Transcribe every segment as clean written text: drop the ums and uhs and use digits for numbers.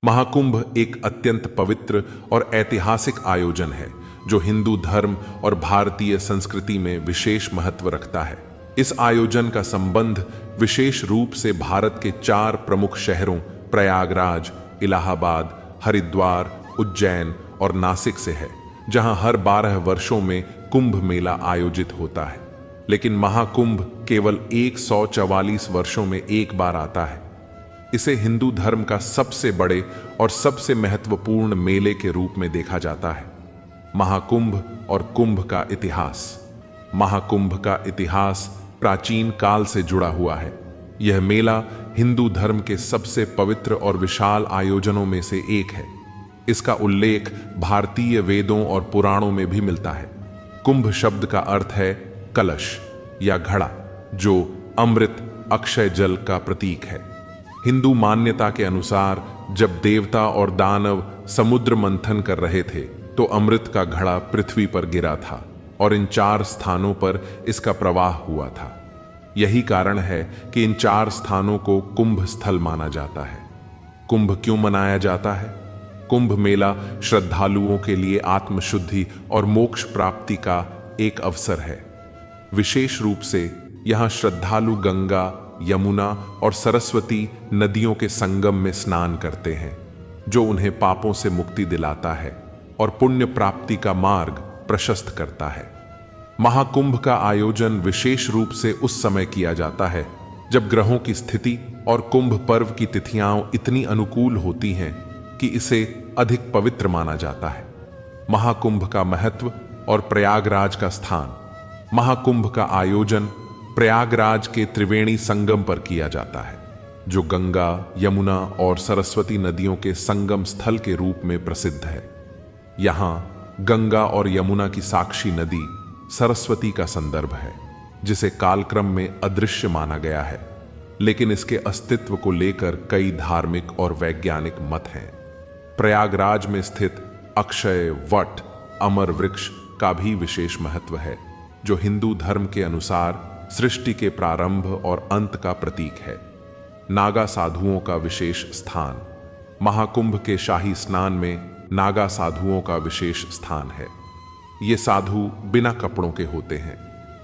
महाकुंभ एक अत्यंत पवित्र और ऐतिहासिक आयोजन है जो हिंदू धर्म और भारतीय संस्कृति में विशेष महत्व रखता है। इस आयोजन का संबंध विशेष रूप से भारत के 4 प्रमुख शहरों प्रयागराज, इलाहाबाद, हरिद्वार, उज्जैन और नासिक से है, जहां हर 12 वर्षों में कुंभ मेला आयोजित होता है। लेकिन महाकुंभ केवल 144 वर्षों में एक बार आता है। इसे हिंदू धर्म का सबसे बड़े और सबसे महत्वपूर्ण मेले के रूप में देखा जाता है। महाकुंभ और कुंभ का इतिहास। महाकुंभ का इतिहास प्राचीन काल से जुड़ा हुआ है। यह मेला हिंदू धर्म के सबसे पवित्र और विशाल आयोजनों में से एक है। इसका उल्लेख भारतीय वेदों और पुराणों में भी मिलता है। कुंभ शब्द का अर्थ है कलश या घड़ा, जो अमृत अक्षय जल का प्रतीक है। हिंदू मान्यता के अनुसार जब देवता और दानव समुद्र मंथन कर रहे थे तो अमृत का घड़ा पृथ्वी पर गिरा था और इन 4 स्थानों पर इसका प्रवाह हुआ था। यही कारण है कि इन 4 स्थानों को कुंभ स्थल माना जाता है। कुंभ क्यों मनाया जाता है? कुंभ मेला श्रद्धालुओं के लिए आत्मशुद्धि और मोक्ष प्राप्ति का एक अवसर है। विशेष रूप से यहाँ श्रद्धालु गंगा, यमुना और सरस्वती नदियों के संगम में स्नान करते हैं, जो उन्हें पापों से मुक्ति दिलाता है और पुण्य प्राप्ति का मार्ग प्रशस्त करता है। महाकुंभ का आयोजन विशेष रूप से उस समय किया जाता है जब ग्रहों की स्थिति और कुंभ पर्व की तिथियां इतनी अनुकूल होती हैं कि इसे अधिक पवित्र माना जाता है। महाकुंभ का महत्व और प्रयागराज का स्थान। महाकुंभ का आयोजन प्रयागराज के त्रिवेणी संगम पर किया जाता है, जो गंगा, यमुना और सरस्वती नदियों के संगम स्थल के रूप में प्रसिद्ध है। यहाँ गंगा और यमुना की साक्षी नदी सरस्वती का संदर्भ है, जिसे कालक्रम में अदृश्य माना गया है, लेकिन इसके अस्तित्व को लेकर कई धार्मिक और वैज्ञानिक मत हैं। प्रयागराज में स्थित अक्षय वट अमर वृक्ष का भी विशेष महत्व है, जो हिंदू धर्म के अनुसार सृष्टि के प्रारंभ और अंत का प्रतीक है। नागा साधुओं का विशेष स्थान। महाकुंभ के शाही स्नान में नागा साधुओं का विशेष स्थान है। ये साधु बिना कपड़ों के होते हैं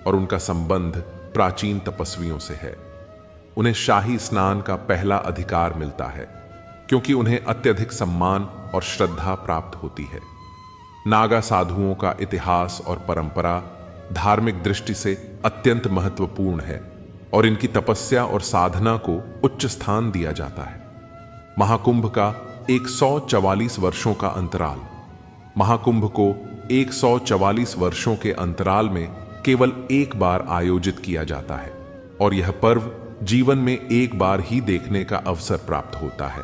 और उनका संबंध प्राचीन तपस्वियों से है। उन्हें शाही स्नान का पहला अधिकार मिलता है क्योंकि उन्हें अत्यधिक सम्मान और श्रद्धा प्राप्त होती है। नागा साधुओं का इतिहास और परंपरा धार्मिक दृष्टि से अत्यंत महत्वपूर्ण है और इनकी तपस्या और साधना को उच्च स्थान दिया जाता है। महाकुंभ का 144 वर्षों का अंतराल। महाकुंभ को 144 वर्षों के अंतराल में केवल एक बार आयोजित किया जाता है और यह पर्व जीवन में एक बार ही देखने का अवसर प्राप्त होता है।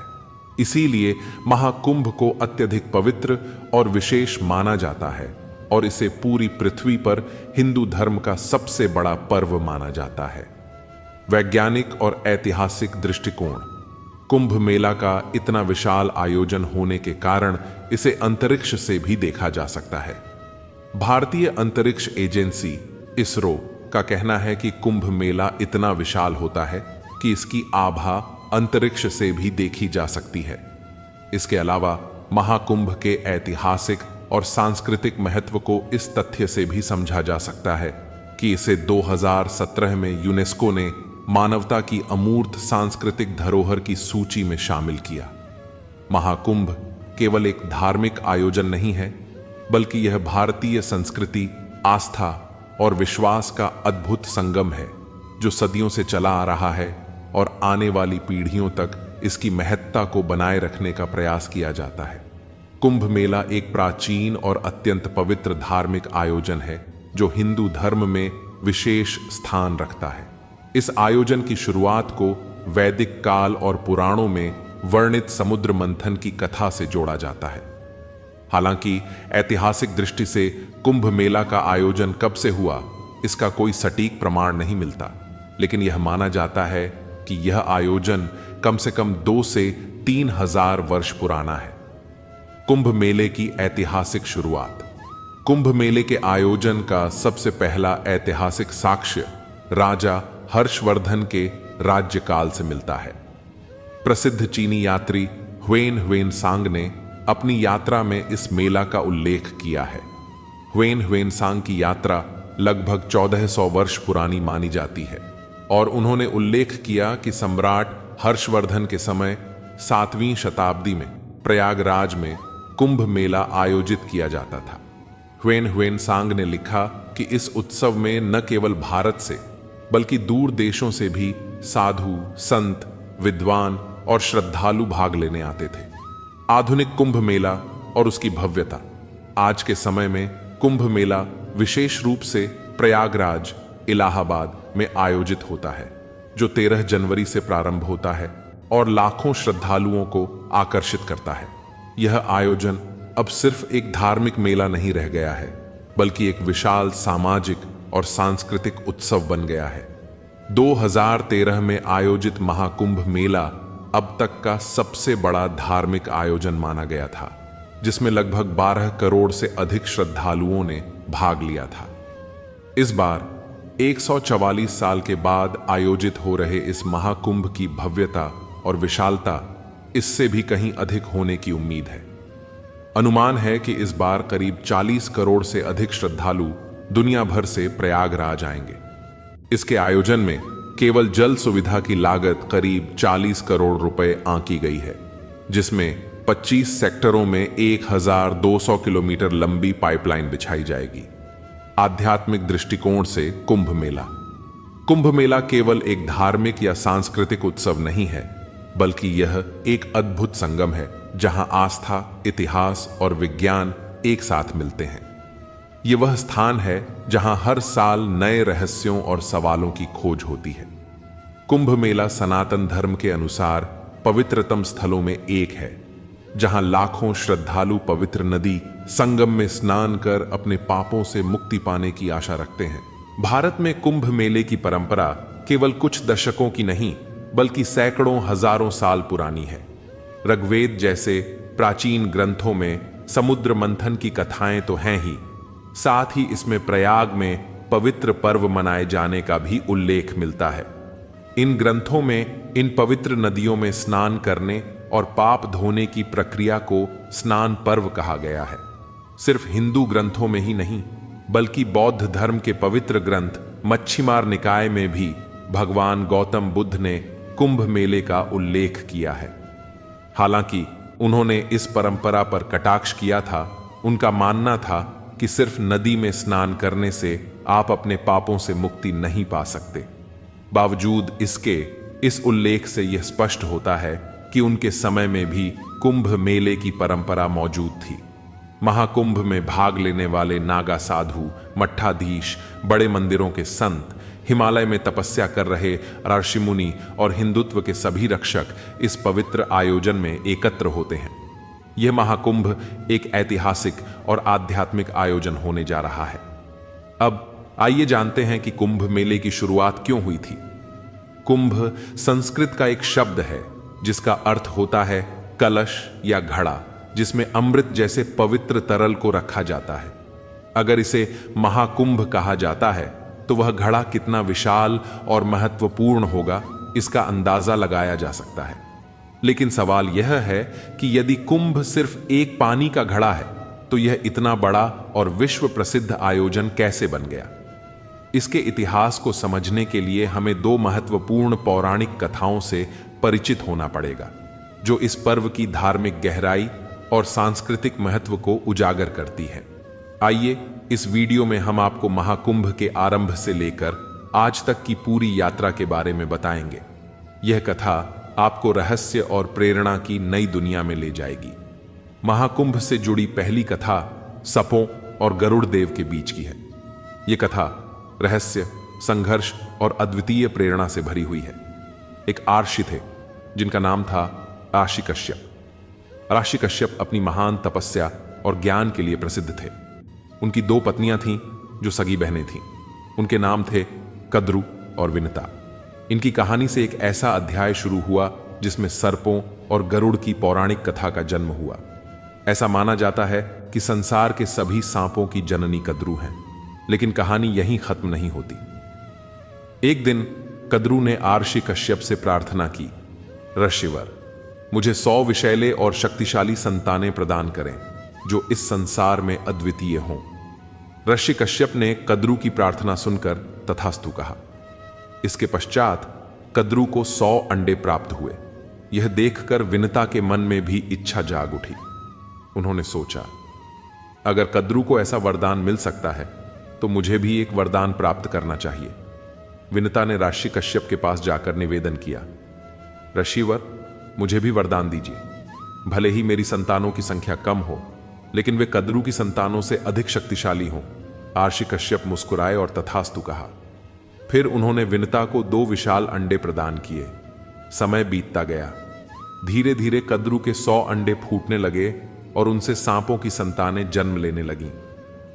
इसीलिए महाकुंभ को अत्यधिक पवित्र और विशेष माना जाता है और इसे पूरी पृथ्वी पर हिंदू धर्म का सबसे बड़ा पर्व माना जाता है। वैज्ञानिक और ऐतिहासिक दृष्टिकोण। कुंभ मेला का इतना विशाल आयोजन होने के कारण इसे अंतरिक्ष से भी देखा जा सकता है। भारतीय अंतरिक्ष एजेंसी इसरो का कहना है कि कुंभ मेला इतना विशाल होता है कि इसकी आभा अंतरिक्ष से भी देखी जा सकती है। इसके अलावा महाकुंभ के ऐतिहासिक और सांस्कृतिक महत्व को इस तथ्य से भी समझा जा सकता है कि इसे 2017 में यूनेस्को ने मानवता की अमूर्त सांस्कृतिक धरोहर की सूची में शामिल किया। महाकुंभ केवल एक धार्मिक आयोजन नहीं है, बल्कि यह भारतीय संस्कृति, आस्था और विश्वास का अद्भुत संगम है, जो सदियों से चला आ रहा है और आने वाली पीढ़ियों तक इसकी महत्ता को बनाए रखने का प्रयास किया जाता है। कुंभ मेला एक प्राचीन और अत्यंत पवित्र धार्मिक आयोजन है जो हिंदू धर्म में विशेष स्थान रखता है। इस आयोजन की शुरुआत को वैदिक काल और पुराणों में वर्णित समुद्र मंथन की कथा से जोड़ा जाता है। हालांकि ऐतिहासिक दृष्टि से कुंभ मेला का आयोजन कब से हुआ, इसका कोई सटीक प्रमाण नहीं मिलता, लेकिन यह माना जाता है कि यह आयोजन कम से कम 2 से 3 हजार वर्ष पुराना है। कुंभ मेले की ऐतिहासिक शुरुआत। कुंभ मेले के आयोजन का सबसे पहला ऐतिहासिक साक्ष्य राजा हर्षवर्धन के राज्यकाल से मिलता है। प्रसिद्ध चीनी यात्री ह्वेन-ह्वेन-सांग ने अपनी यात्रा में इस मेला का उल्लेख किया है। ह्वेन-ह्वेन-सांग की यात्रा लगभग 1400 वर्ष पुरानी मानी जाती है और उन्होंने उल्लेख किया कि सम्राट हर्षवर्धन के समय 7वीं शताब्दी में प्रयागराज में कुंभ मेला आयोजित किया जाता था। ह्वेन-ह्वेन-सांग ने लिखा कि इस उत्सव में न केवल भारत से बल्कि दूर देशों से भी साधु, संत, विद्वान और श्रद्धालु भाग लेने आते थे। आधुनिक कुंभ मेला और उसकी भव्यता। आज के समय में कुंभ मेला विशेष रूप से प्रयागराज, इलाहाबाद में आयोजित होता है, जो 13 जनवरी से प्रारंभ होता है और लाखों श्रद्धालुओं को आकर्षित करता है। यह आयोजन अब सिर्फ एक धार्मिक मेला नहीं रह गया है, बल्कि एक विशाल सामाजिक और सांस्कृतिक उत्सव बन गया है। 2013 में आयोजित महाकुंभ मेला अब तक का सबसे बड़ा धार्मिक आयोजन माना गया था, जिसमें लगभग 12 करोड़ से अधिक श्रद्धालुओं ने भाग लिया था। इस बार 144 साल के बाद आयोजित हो रहे इस महाकुंभ की भव्यता और विशालता इससे भी कहीं अधिक होने की उम्मीद है। अनुमान है कि इस बार करीब 40 करोड़ से अधिक श्रद्धालु दुनिया भर से प्रयागराज आएंगे। इसके आयोजन में केवल जल सुविधा की लागत करीब 40 करोड़ रुपए आंकी गई है, जिसमें 25 सेक्टरों में 1200 किलोमीटर लंबी पाइपलाइन बिछाई जाएगी। आध्यात्मिक दृष्टिकोण से कुंभ मेला केवल एक धार्मिक या सांस्कृतिक उत्सव नहीं है, बल्कि यह एक अद्भुत संगम है जहां आस्था, इतिहास और विज्ञान एक साथ मिलते हैं। यह वह स्थान है जहां हर साल नए रहस्यों और सवालों की खोज होती है। कुंभ मेला सनातन धर्म के अनुसार पवित्रतम स्थलों में एक है, जहां लाखों श्रद्धालु पवित्र नदी संगम में स्नान कर अपने पापों से मुक्ति पाने की आशा रखते हैं। भारत में कुंभ मेले की परंपरा केवल कुछ दशकों की नहीं, बल्कि सैकड़ों हजारों साल पुरानी है। ऋग्वेद जैसे प्राचीन ग्रंथों में समुद्र मंथन की कथाएं तो हैं ही, साथ ही इसमें प्रयाग में पवित्र पर्व मनाए जाने का भी उल्लेख मिलता है। इन ग्रंथों में इन पवित्र नदियों में स्नान करने और पाप धोने की प्रक्रिया को स्नान पर्व कहा गया है। सिर्फ हिंदू ग्रंथों में ही नहीं, बल्कि बौद्ध धर्म के पवित्र ग्रंथ मच्छिमार निकाय में भी भगवान गौतम बुद्ध ने कुंभ मेले का उल्लेख किया है। हालांकि उन्होंने इस परंपरा पर कटाक्ष किया था। उनका मानना था कि सिर्फ नदी में स्नान करने से आप अपने पापों से मुक्ति नहीं पा सकते। बावजूद इसके इस उल्लेख से यह स्पष्ट होता है कि उनके समय में भी कुंभ मेले की परंपरा मौजूद थी। महाकुंभ में भाग लेने वाले नागा साधु, मठाधीश, बड़े मंदिरों के संत, हिमालय में तपस्या कर रहे ऋषि मुनि और हिंदुत्व के सभी रक्षक इस पवित्र आयोजन में एकत्र होते हैं। यह महाकुंभ एक ऐतिहासिक और आध्यात्मिक आयोजन होने जा रहा है। अब आइए जानते हैं कि कुंभ मेले की शुरुआत क्यों हुई थी। कुंभ संस्कृत का एक शब्द है जिसका अर्थ होता है कलश या घड़ा, जिसमें अमृत जैसे पवित्र तरल को रखा जाता है। अगर इसे महाकुंभ कहा जाता है तो वह घड़ा कितना विशाल और महत्वपूर्ण होगा, इसका अंदाजा लगाया जा सकता है। लेकिन सवाल यह है कि यदि कुंभ सिर्फ एक पानी का घड़ा है तो यह इतना बड़ा और विश्व प्रसिद्ध आयोजन कैसे बन गया? इसके इतिहास को समझने के लिए हमें दो महत्वपूर्ण पौराणिक कथाओं से परिचित होना पड़ेगा, जो इस पर्व की धार्मिक गहराई और सांस्कृतिक महत्व को उजागर करती है। आइए इस वीडियो में हम आपको महाकुंभ के आरंभ से लेकर आज तक की पूरी यात्रा के बारे में बताएंगे। यह कथा आपको रहस्य और प्रेरणा की नई दुनिया में ले जाएगी। महाकुंभ से जुड़ी पहली कथा सपों और गरुड़ देव के बीच की है। यह कथा रहस्य, संघर्ष और अद्वितीय प्रेरणा से भरी हुई है। एक आर्षि थे जिनका नाम था ऋषि कश्यप। ऋषि कश्यप अपनी महान तपस्या और ज्ञान के लिए प्रसिद्ध थे। उनकी दो पत्नियां थीं जो सगी बहनें थीं। उनके नाम थे कद्रु और विनता। इनकी कहानी से एक ऐसा अध्याय शुरू हुआ जिसमें सर्पों और गरुड़ की पौराणिक कथा का जन्म हुआ। ऐसा माना जाता है कि संसार के सभी सांपों की जननी कद्रु हैं, लेकिन कहानी यहीं खत्म नहीं होती। एक दिन कद्रु ने आर्षि कश्यप से प्रार्थना की, ऋषिवर, मुझे 100 विषैले और शक्तिशाली संतानें प्रदान करें जो इस संसार में अद्वितीय हों। ऋषि कश्यप ने कद्रू की प्रार्थना सुनकर तथास्तु कहा। इसके पश्चात कद्रू को 100 अंडे प्राप्त हुए। यह देखकर विनता के मन में भी इच्छा जाग उठी। उन्होंने सोचा, अगर कद्रू को ऐसा वरदान मिल सकता है तो मुझे भी एक वरदान प्राप्त करना चाहिए। विनता ने ऋषि कश्यप के पास जाकर निवेदन किया, ऋषिवर, मुझे भी वरदान दीजिए। भले ही मेरी संतानों की संख्या कम हो, लेकिन वे कद्रू की संतानों से अधिक शक्तिशाली हों। ऋषि कश्यप मुस्कुराए और तथास्तु कहा। फिर उन्होंने विनता को 2 विशाल अंडे प्रदान किए। समय बीतता गया। धीरे धीरे कद्रू के 100 अंडे फूटने लगे और उनसे सांपों की संतानें जन्म लेने लगीं।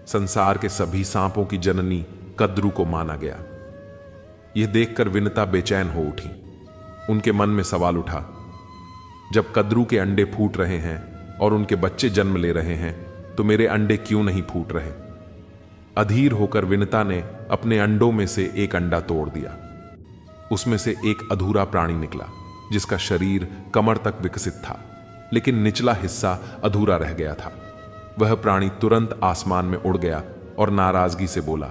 संसार के सभी सांपों की जननी कद्रू को माना गया। यह देखकर विनता बेचैन हो उठी। उनके मन में सवाल उठा, जब कद्रू के अंडे फूट रहे हैं और उनके बच्चे जन्म ले रहे हैं तो मेरे अंडे क्यों नहीं फूट रहे? अधीर होकर विनता ने अपने अंडों में से एक अंडा तोड़ दिया। उसमें से एक अधूरा प्राणी निकला जिसका शरीर कमर तक विकसित था, लेकिन निचला हिस्सा अधूरा रह गया था। वह प्राणी तुरंत आसमान में उड़ गया और नाराजगी से बोला,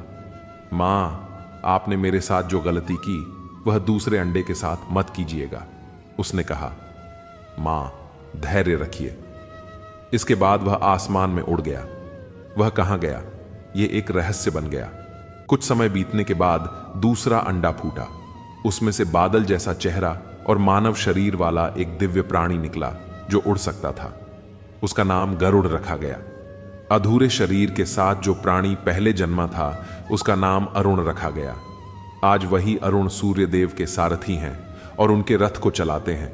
मां, आपने मेरे साथ जो गलती की वह दूसरे अंडे के साथ मत कीजिएगा। उसने कहा, मां, धैर्य रखिए। इसके बाद वह आसमान में उड़ गया। वह कहां गया, यह एक रहस्य बन गया। कुछ समय बीतने के बाद दूसरा अंडा फूटा। उसमें से बादल जैसा चेहरा और मानव शरीर वाला एक दिव्य प्राणी निकला जो उड़ सकता था। उसका नाम गरुड़ रखा गया। अधूरे शरीर के साथ जो प्राणी पहले जन्मा था उसका नाम अरुण रखा गया। आज वही अरुण सूर्यदेव के सारथी हैं और उनके रथ को चलाते हैं।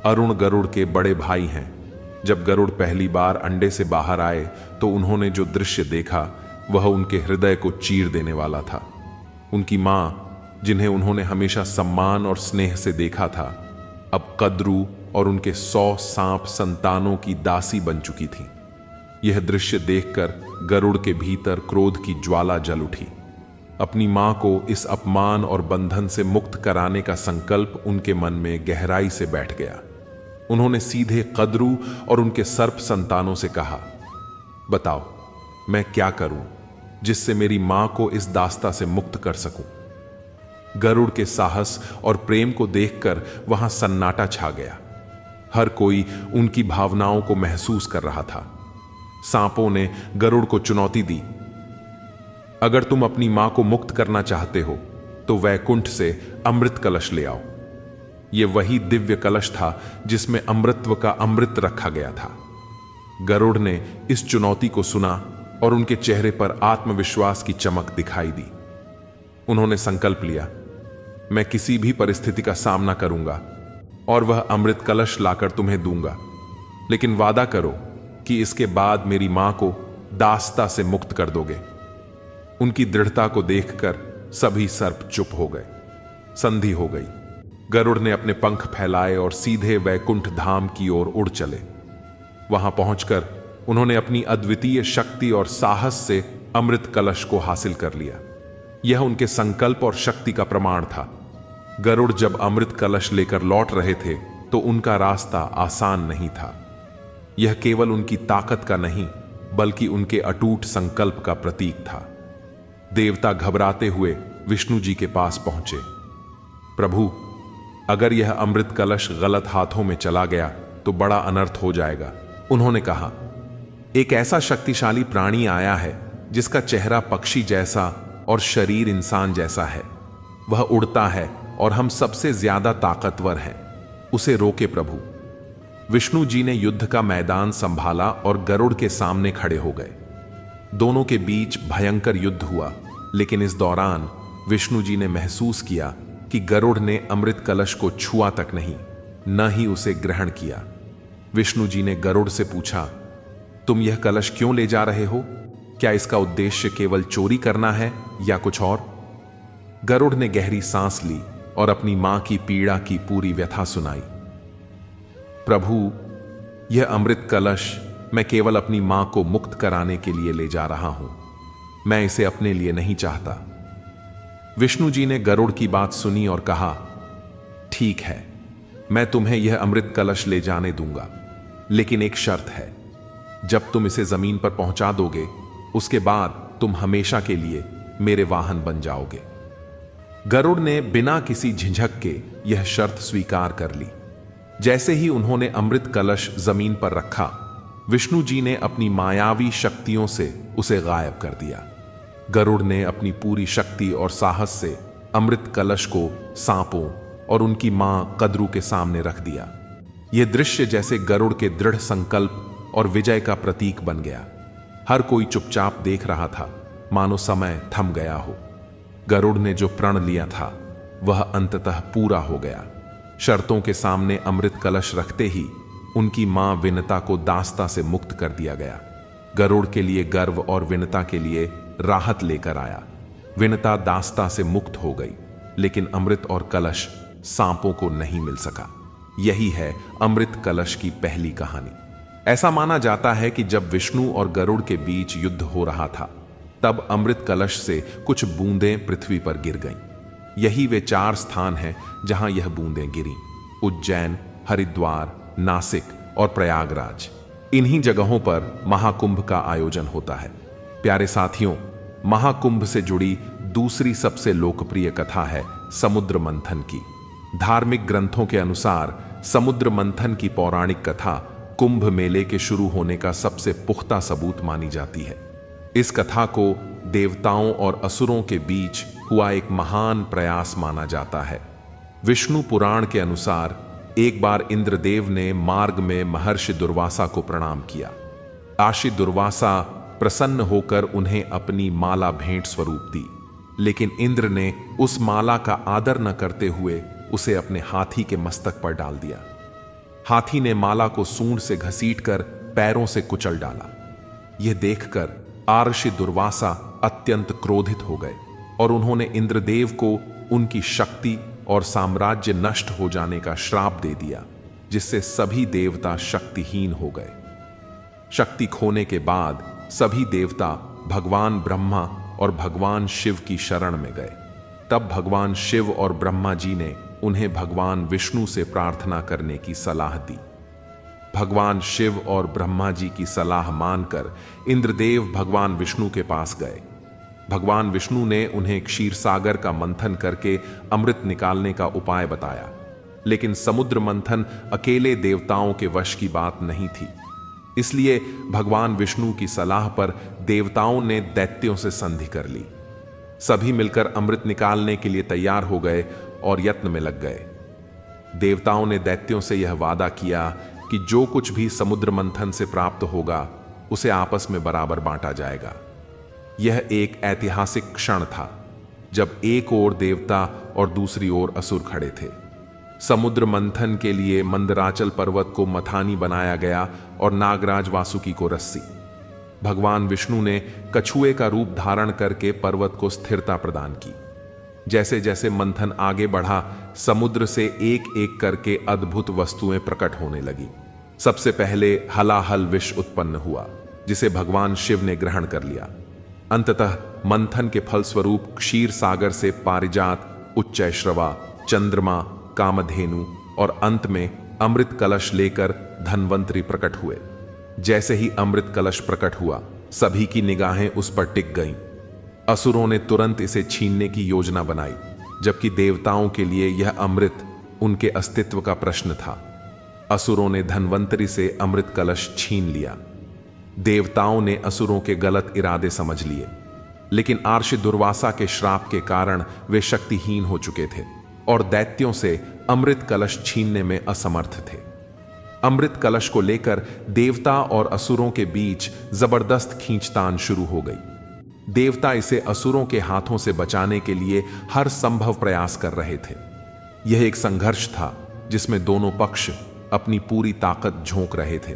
अरुण गरुड़ के बड़े भाई हैं। जब गरुड़ पहली बार अंडे से बाहर आए तो उन्होंने जो दृश्य देखा वह उनके हृदय को चीर देने वाला था। उनकी मां, जिन्हें उन्होंने हमेशा सम्मान और स्नेह से देखा था, अब कद्रू और उनके 100 सांप संतानों की दासी बन चुकी थी। यह दृश्य देखकर गरुड़ के भीतर क्रोध की ज्वाला जल उठी। अपनी मां को इस अपमान और बंधन से मुक्त कराने का संकल्प उनके मन में गहराई से बैठ गया। उन्होंने सीधे कद्रू और उनके सर्प संतानों से कहा, बताओ, मैं क्या करूं जिससे मेरी मां को इस दास्ता से मुक्त कर सकूं? गरुड़ के साहस और प्रेम को देखकर वहां सन्नाटा छा गया। हर कोई उनकी भावनाओं को महसूस कर रहा था। सांपों ने गरुड़ को चुनौती दी, अगर तुम अपनी मां को मुक्त करना चाहते हो तो वैकुंठ से अमृत कलश ले आओ। यह वही दिव्य कलश था जिसमें अमृतत्व का अमृत रखा गया था। गरुड़ ने इस चुनौती को सुना और उनके चेहरे पर आत्मविश्वास की चमक दिखाई दी। उन्होंने संकल्प लिया, मैं किसी भी परिस्थिति का सामना करूंगा और वह अमृत कलश लाकर तुम्हें दूंगा, लेकिन वादा करो कि इसके बाद मेरी मां को दास्ता से मुक्त कर दोगे। उनकी दृढ़ता को देखकर सभी सर्प चुप हो गए। संधि हो गई। गरुड़ ने अपने पंख फैलाए और सीधे वैकुंठ धाम की ओर उड़ चले। वहां पहुंचकर उन्होंने अपनी अद्वितीय शक्ति और साहस से अमृत कलश को हासिल कर लिया। यह उनके संकल्प और शक्ति का प्रमाण था। गरुड़ जब अमृत कलश लेकर लौट रहे थे तो उनका रास्ता आसान नहीं था। यह केवल उनकी ताकत का नहीं बल्कि उनके अटूट संकल्प का प्रतीक था। देवता घबराते हुए विष्णु जी के पास पहुंचे। प्रभु, अगर यह अमृत कलश गलत हाथों में चला गया तो बड़ा अनर्थ हो जाएगा। उन्होंने कहा, एक ऐसा शक्तिशाली प्राणी आया है जिसका चेहरा पक्षी जैसा और शरीर इंसान जैसा है। वह उड़ता है और हम सबसे ज्यादा ताकतवर हैं। उसे रोके प्रभु। विष्णु जी ने युद्ध का मैदान संभाला और गरुड़ के सामने खड़े हो गए। दोनों के बीच भयंकर युद्ध हुआ, लेकिन इस दौरान विष्णु जी ने महसूस किया कि गरुड़ ने अमृत कलश को छुआ तक नहीं, न ही उसे ग्रहण किया। विष्णु जी ने गरुड़ से पूछा, तुम यह कलश क्यों ले जा रहे हो? क्या इसका उद्देश्य केवल चोरी करना है या कुछ और? गरुड़ ने गहरी सांस ली और अपनी मां की पीड़ा की पूरी व्यथा सुनाई। प्रभु, यह अमृत कलश मैं केवल अपनी मां को मुक्त कराने के लिए ले जा रहा हूं। मैं इसे अपने लिए नहीं चाहता। विष्णु जी ने गरुड़ की बात सुनी और कहा, ठीक है, मैं तुम्हें यह अमृत कलश ले जाने दूंगा, लेकिन एक शर्त है। जब तुम इसे जमीन पर पहुंचा दोगे, उसके बाद तुम हमेशा के लिए मेरे वाहन बन जाओगे। गरुड़ ने बिना किसी झिझक के यह शर्त स्वीकार कर ली। जैसे ही उन्होंने अमृत कलश जमीन पर रखा, विष्णु जी ने अपनी मायावी शक्तियों से उसे गायब कर दिया। गरुड़ ने अपनी पूरी शक्ति और साहस से अमृत कलश को सांपों और उनकी मां कद्रू के सामने रख दिया। यह दृश्य जैसे गरुड़ के दृढ़ संकल्प और विजय का प्रतीक बन गया। हर कोई चुपचाप देख रहा था, मानो समय थम गया हो। गरुड़ ने जो प्रण लिया था वह अंततः पूरा हो गया। शर्तों के सामने अमृत कलश रखते ही उनकी मां विनता को दास्ता से मुक्त कर दिया गया। गरुड़ के लिए गर्व और विनता के लिए राहत लेकर आया। विनता दास्ता से मुक्त हो गई, लेकिन अमृत और कलश सांपों को नहीं मिल सका। यही है अमृत कलश की पहली कहानी। ऐसा माना जाता है कि जब विष्णु और गरुड़ के बीच युद्ध हो रहा था, तब अमृत कलश से कुछ बूंदें पृथ्वी पर गिर गईं। यही वे 4 स्थान हैं जहां यह बूंदें गिरीं: उज्जैन, हरिद्वार, नासिक और प्रयागराज। इन्हीं जगहों पर महाकुंभ का आयोजन होता है। प्यारे साथियों, महाकुंभ से जुड़ी दूसरी सबसे लोकप्रिय कथा है समुद्र मंथन की। धार्मिक ग्रंथों के अनुसार समुद्र मंथन की पौराणिक कथा कुंभ मेले के शुरू होने का सबसे पुख्ता सबूत मानी जाती है। इस कथा को देवताओं और असुरों के बीच हुआ एक महान प्रयास माना जाता है। विष्णु पुराण के अनुसार एक बार इंद्रदेव ने मार्ग में महर्षि दुर्वासा को प्रणाम किया। आशी दुर्वासा प्रसन्न होकर उन्हें अपनी माला भेंट स्वरूप दी, लेकिन इंद्र ने उस माला का आदर न करते हुए उसे अपने हाथी के मस्तक पर डाल दिया। हाथी ने माला को सूंड से घसीटकर पैरों से कुचल डाला। यह देखकर आर्षि दुर्वासा अत्यंत क्रोधित हो गए और उन्होंने इंद्रदेव को उनकी शक्ति और साम्राज्य नष्ट हो जाने का श्राप दे दिया, जिससे सभी देवता शक्तिहीन हो गए। शक्ति खोने के बाद सभी देवता भगवान ब्रह्मा और भगवान शिव की शरण में गए। तब भगवान शिव और ब्रह्मा जी ने उन्हें भगवान विष्णु से प्रार्थना करने की सलाह दी। भगवान शिव और ब्रह्मा जी की सलाह मानकर इंद्रदेव भगवान विष्णु के पास गए। भगवान विष्णु ने उन्हें क्षीर सागर का मंथन करके अमृत निकालने का उपाय बताया, लेकिन समुद्र मंथन अकेले देवताओं के वश की बात नहीं थी। इसलिए भगवान विष्णु की सलाह पर देवताओं ने दैत्यों से संधि कर ली। सभी मिलकर अमृत निकालने के लिए तैयार हो गए और यत्न में लग गए। देवताओं ने दैत्यों से यह वादा किया कि जो कुछ भी समुद्र मंथन से प्राप्त होगा उसे आपस में बराबर बांटा जाएगा। यह एक ऐतिहासिक क्षण था जब एक ओर देवता और दूसरी ओर असुर खड़े थे। समुद्र मंथन के लिए मंदराचल पर्वत को मथानी बनाया गया और नागराज वासुकी को रस्सी। भगवान विष्णु ने कछुए का रूप धारण करके पर्वत को स्थिरता प्रदान की। जैसे जैसे मंथन आगे बढ़ा, समुद्र से एक एक करके अद्भुत वस्तुएं प्रकट होने लगी। सबसे पहले हलाहल विष उत्पन्न हुआ, जिसे भगवान शिव ने ग्रहण कर लिया। अंततः मंथन के फलस्वरूप क्षीर सागर से पारिजात, उच्चैश्रवा, चंद्रमा, कामधेनु और अंत में अमृत कलश लेकर धन्वंतरी प्रकट हुए। जैसे ही अमृत कलश प्रकट हुआ, सभी की निगाहें उस पर टिक गईं। असुरों ने तुरंत इसे छीनने की योजना बनाई, जबकि देवताओं के लिए यह अमृत उनके अस्तित्व का प्रश्न था। असुरों ने धन्वंतरी से अमृत कलश छीन लिया। देवताओं ने असुरों के गलत इरादे समझ लिए, लेकिन आर्षि दुर्वासा के श्राप के कारण वे शक्तिहीन हो चुके थे और दैत्यों से अमृत कलश छीनने में असमर्थ थे। अमृत कलश को लेकर देवता और असुरों के बीच जबरदस्त खींचतान शुरू हो गई। देवता इसे असुरों के हाथों से बचाने के लिए हर संभव प्रयास कर रहे थे। यह एक संघर्ष था जिसमें दोनों पक्ष अपनी पूरी ताकत झोंक रहे थे।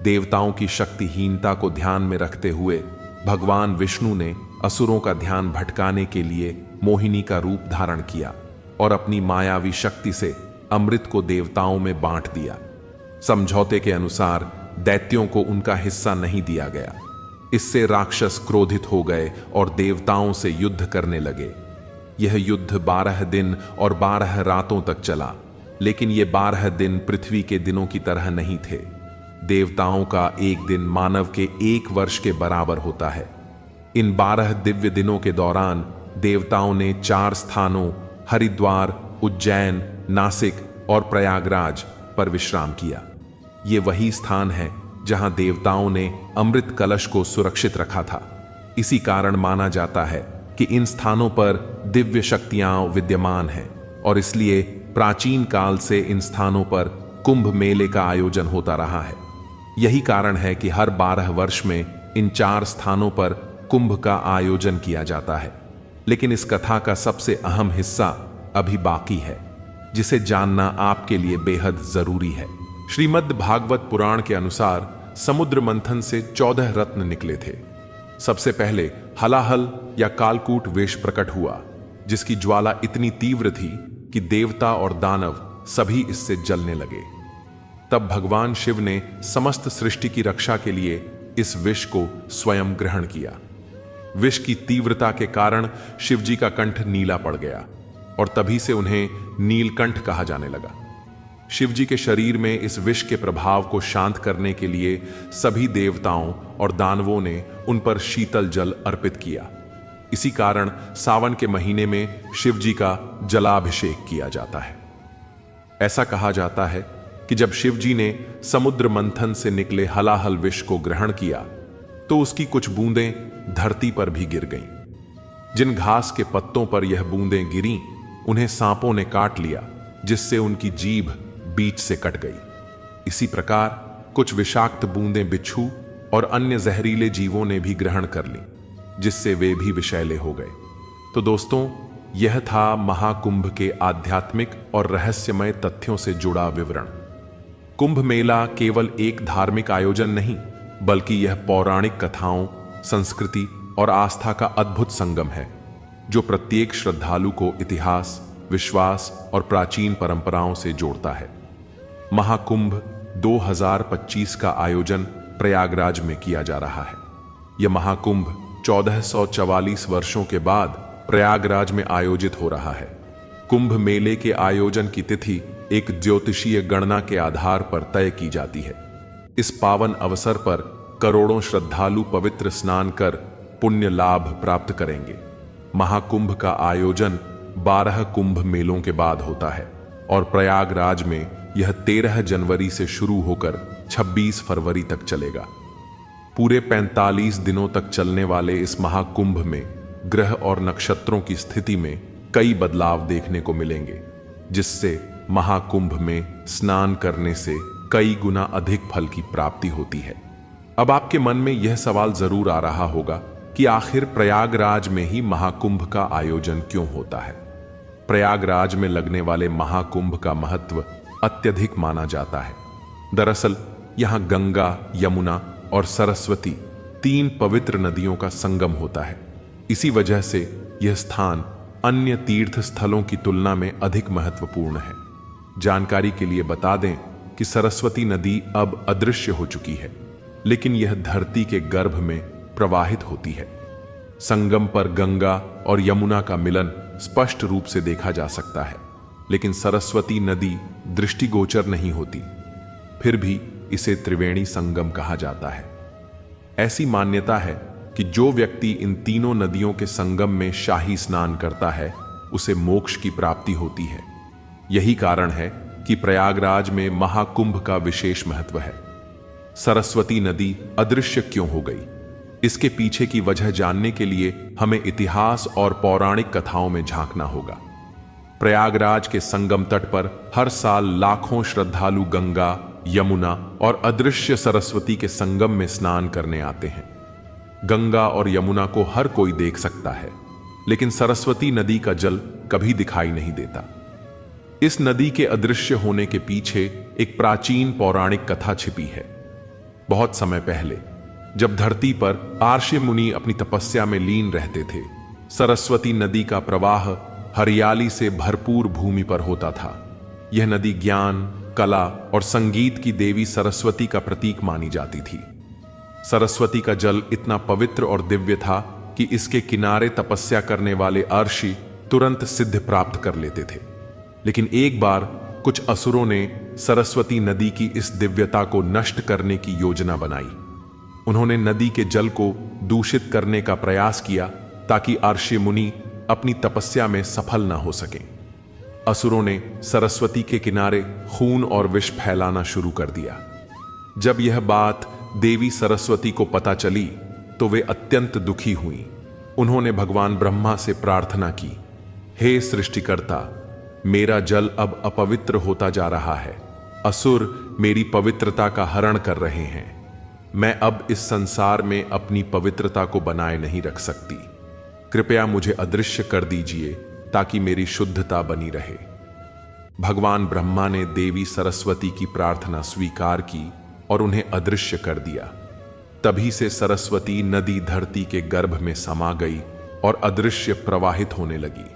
देवताओं की शक्तिहीनता को ध्यान में रखते हुए भगवान विष्णु ने असुरों का ध्यान भटकाने के लिए मोहिनी का रूप धारण किया और अपनी मायावी शक्ति से अमृत को देवताओं में बांट दिया। समझौते के अनुसार दैत्यों को उनका हिस्सा नहीं दिया गया। इससे राक्षस क्रोधित हो गए और देवताओं से युद्ध करने लगे। यह युद्ध 12 दिन और 12 रातों तक चला। लेकिन ये 12 दिन पृथ्वी के दिनों की तरह नहीं थे। देवताओं का एक दिन मानव के 1 वर्ष के बराबर होता है। इन 12 दिव्य दिनों के दौरान देवताओं ने 4 स्थानों हरिद्वार, उज्जैन, नासिक और प्रयागराज पर विश्राम किया। ये वही स्थान है जहां देवताओं ने अमृत कलश को सुरक्षित रखा था। इसी कारण माना जाता है कि इन स्थानों पर दिव्य शक्तियां विद्यमान हैं और इसलिए प्राचीन काल से इन स्थानों पर कुंभ मेले का आयोजन होता रहा है। यही कारण है कि हर 12 वर्ष में इन 4 स्थानों पर कुंभ का आयोजन किया जाता है। लेकिन इस कथा का सबसे अहम हिस्सा अभी बाकी है, जिसे जानना आपके लिए बेहद जरूरी है। श्रीमद् भागवत पुराण के अनुसार समुद्र मंथन से 14 रत्न निकले थे। सबसे पहले हलाहल या कालकूट विष प्रकट हुआ, जिसकी ज्वाला इतनी तीव्र थी कि देवता और दानव सभी इससे जलने लगे। तब भगवान शिव ने समस्त सृष्टि की रक्षा के लिए इस विष को स्वयं ग्रहण किया। विष की तीव्रता के कारण शिवजी का कंठ नीला पड़ गया और तभी से उन्हें नीलकंठ कहा जाने लगा। शिवजी के शरीर में इस विष के प्रभाव को शांत करने के लिए सभी देवताओं और दानवों ने उन पर शीतल जल अर्पित किया। इसी कारण सावन के महीने में शिवजी का जलाभिषेक किया जाता है। ऐसा कहा जाता है कि जब शिवजी ने समुद्र मंथन से निकले हलाहल विष को ग्रहण किया तो उसकी कुछ बूंदें धरती पर भी गिर गईं। जिन घास के पत्तों पर यह बूंदें गिरीं, उन्हें सांपों ने काट लिया, जिससे उनकी जीभ बीच से कट गई। इसी प्रकार कुछ विषाक्त बूंदें बिच्छू और अन्य जहरीले जीवों ने भी ग्रहण कर लीं, जिससे वे भी विषैले हो गए। तो दोस्तों, यह था महाकुंभ के आध्यात्मिक और रहस्यमय तथ्यों से जुड़ा विवरण। कुंभ मेला केवल एक धार्मिक आयोजन नहीं, बल्कि यह पौराणिक कथाओं, संस्कृति और आस्था का अद्भुत संगम है, जो प्रत्येक श्रद्धालु को इतिहास, विश्वास और प्राचीन परंपराओं से जोड़ता है। महाकुंभ 2025 का आयोजन प्रयागराज में किया जा रहा है। यह महाकुंभ 1444 वर्षों के बाद प्रयागराज में आयोजित हो रहा है। कुंभ मेले के आयोजन की तिथि एक ज्योतिषीय गणना के आधार पर तय की जाती है। इस पावन अवसर पर करोड़ों श्रद्धालु पवित्र स्नान कर पुण्य लाभ प्राप्त करेंगे। महाकुंभ का आयोजन 12 कुंभ मेलों के बाद होता है और प्रयागराज में यह 13 जनवरी से शुरू होकर 26 फरवरी तक चलेगा। पूरे 45 दिनों तक चलने वाले इस महाकुंभ में ग्रह और नक्षत्रों की स्थिति में कई बदलाव देखने को मिलेंगे, जिससे महाकुंभ में स्नान करने से कई गुना अधिक फल की प्राप्ति होती है। अब आपके मन में यह सवाल जरूर आ रहा होगा कि आखिर प्रयागराज में ही महाकुंभ का आयोजन क्यों होता है। प्रयागराज में लगने वाले महाकुंभ का महत्व अत्यधिक माना जाता है। दरअसल यहां गंगा, यमुना और सरस्वती 3 पवित्र नदियों का संगम होता है। इसी वजह से यह स्थान अन्य तीर्थ स्थलों की तुलना में अधिक महत्वपूर्ण है। जानकारी के लिए बता दें कि सरस्वती नदी अब अदृश्य हो चुकी है, लेकिन यह धरती के गर्भ में प्रवाहित होती है। संगम पर गंगा और यमुना का मिलन स्पष्ट रूप से देखा जा सकता है, लेकिन सरस्वती नदी दृष्टिगोचर नहीं होती। फिर भी इसे त्रिवेणी संगम कहा जाता है। ऐसी मान्यता है कि जो व्यक्ति इन तीनों नदियों के संगम में शाही स्नान करता है, उसे मोक्ष की प्राप्ति होती है। यही कारण है कि प्रयागराज में महाकुंभ का विशेष महत्व है। सरस्वती नदी अदृश्य क्यों हो गई? इसके पीछे की वजह जानने के लिए हमें इतिहास और पौराणिक कथाओं में झांकना होगा। प्रयागराज के संगम तट पर हर साल लाखों श्रद्धालु गंगा, यमुना और अदृश्य सरस्वती के संगम में स्नान करने आते हैं। गंगा और यमुना को हर कोई देख सकता है, लेकिन सरस्वती नदी का जल कभी दिखाई नहीं देता। इस नदी के अदृश्य होने के पीछे एक प्राचीन पौराणिक कथा छिपी है। बहुत समय पहले, जब धरती पर आर्षि मुनि अपनी तपस्या में लीन रहते थे, सरस्वती नदी का प्रवाह हरियाली से भरपूर भूमि पर होता था। यह नदी ज्ञान, कला और संगीत की देवी सरस्वती का प्रतीक मानी जाती थी। सरस्वती का जल इतना पवित्र और दिव्य था कि इसके किनारे तपस्या करने वाले अर्षि तुरंत सिद्ध प्राप्त कर लेते थे। लेकिन एक बार कुछ असुरों ने सरस्वती नदी की इस दिव्यता को नष्ट करने की योजना बनाई। उन्होंने नदी के जल को दूषित करने का प्रयास किया ताकि अर्षि मुनि अपनी तपस्या में सफल न हो सकें। असुरों ने सरस्वती के किनारे खून और विष फैलाना शुरू कर दिया। जब यह बात देवी सरस्वती को पता चली तो वे अत्यंत दुखी हुईं। उन्होंने भगवान ब्रह्मा से प्रार्थना की, हे सृष्टिकर्ता, मेरा जल अब अपवित्र होता जा रहा है। असुर मेरी पवित्रता का हरण कर रहे हैं। मैं अब इस संसार में अपनी पवित्रता को बनाए नहीं रख सकती। कृपया मुझे अदृश्य कर दीजिए ताकि मेरी शुद्धता बनी रहे। भगवान ब्रह्मा ने देवी सरस्वती की प्रार्थना स्वीकार की और उन्हें अदृश्य कर दिया। तभी से सरस्वती नदी धरती के गर्भ में समा गई और अदृश्य प्रवाहित होने लगी।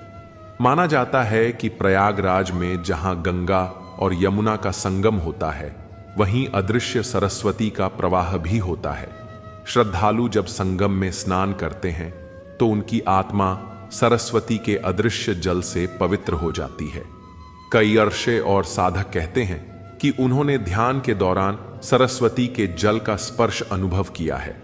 माना जाता है कि प्रयागराज में जहां गंगा और यमुना का संगम होता है, वहीं अदृश्य सरस्वती का प्रवाह भी होता है। श्रद्धालु जब संगम में स्नान करते हैं तो उनकी आत्मा सरस्वती के अदृश्य जल से पवित्र हो जाती है। कई अर्षे और साधक कहते हैं कि उन्होंने ध्यान के दौरान सरस्वती के जल का स्पर्श अनुभव किया है।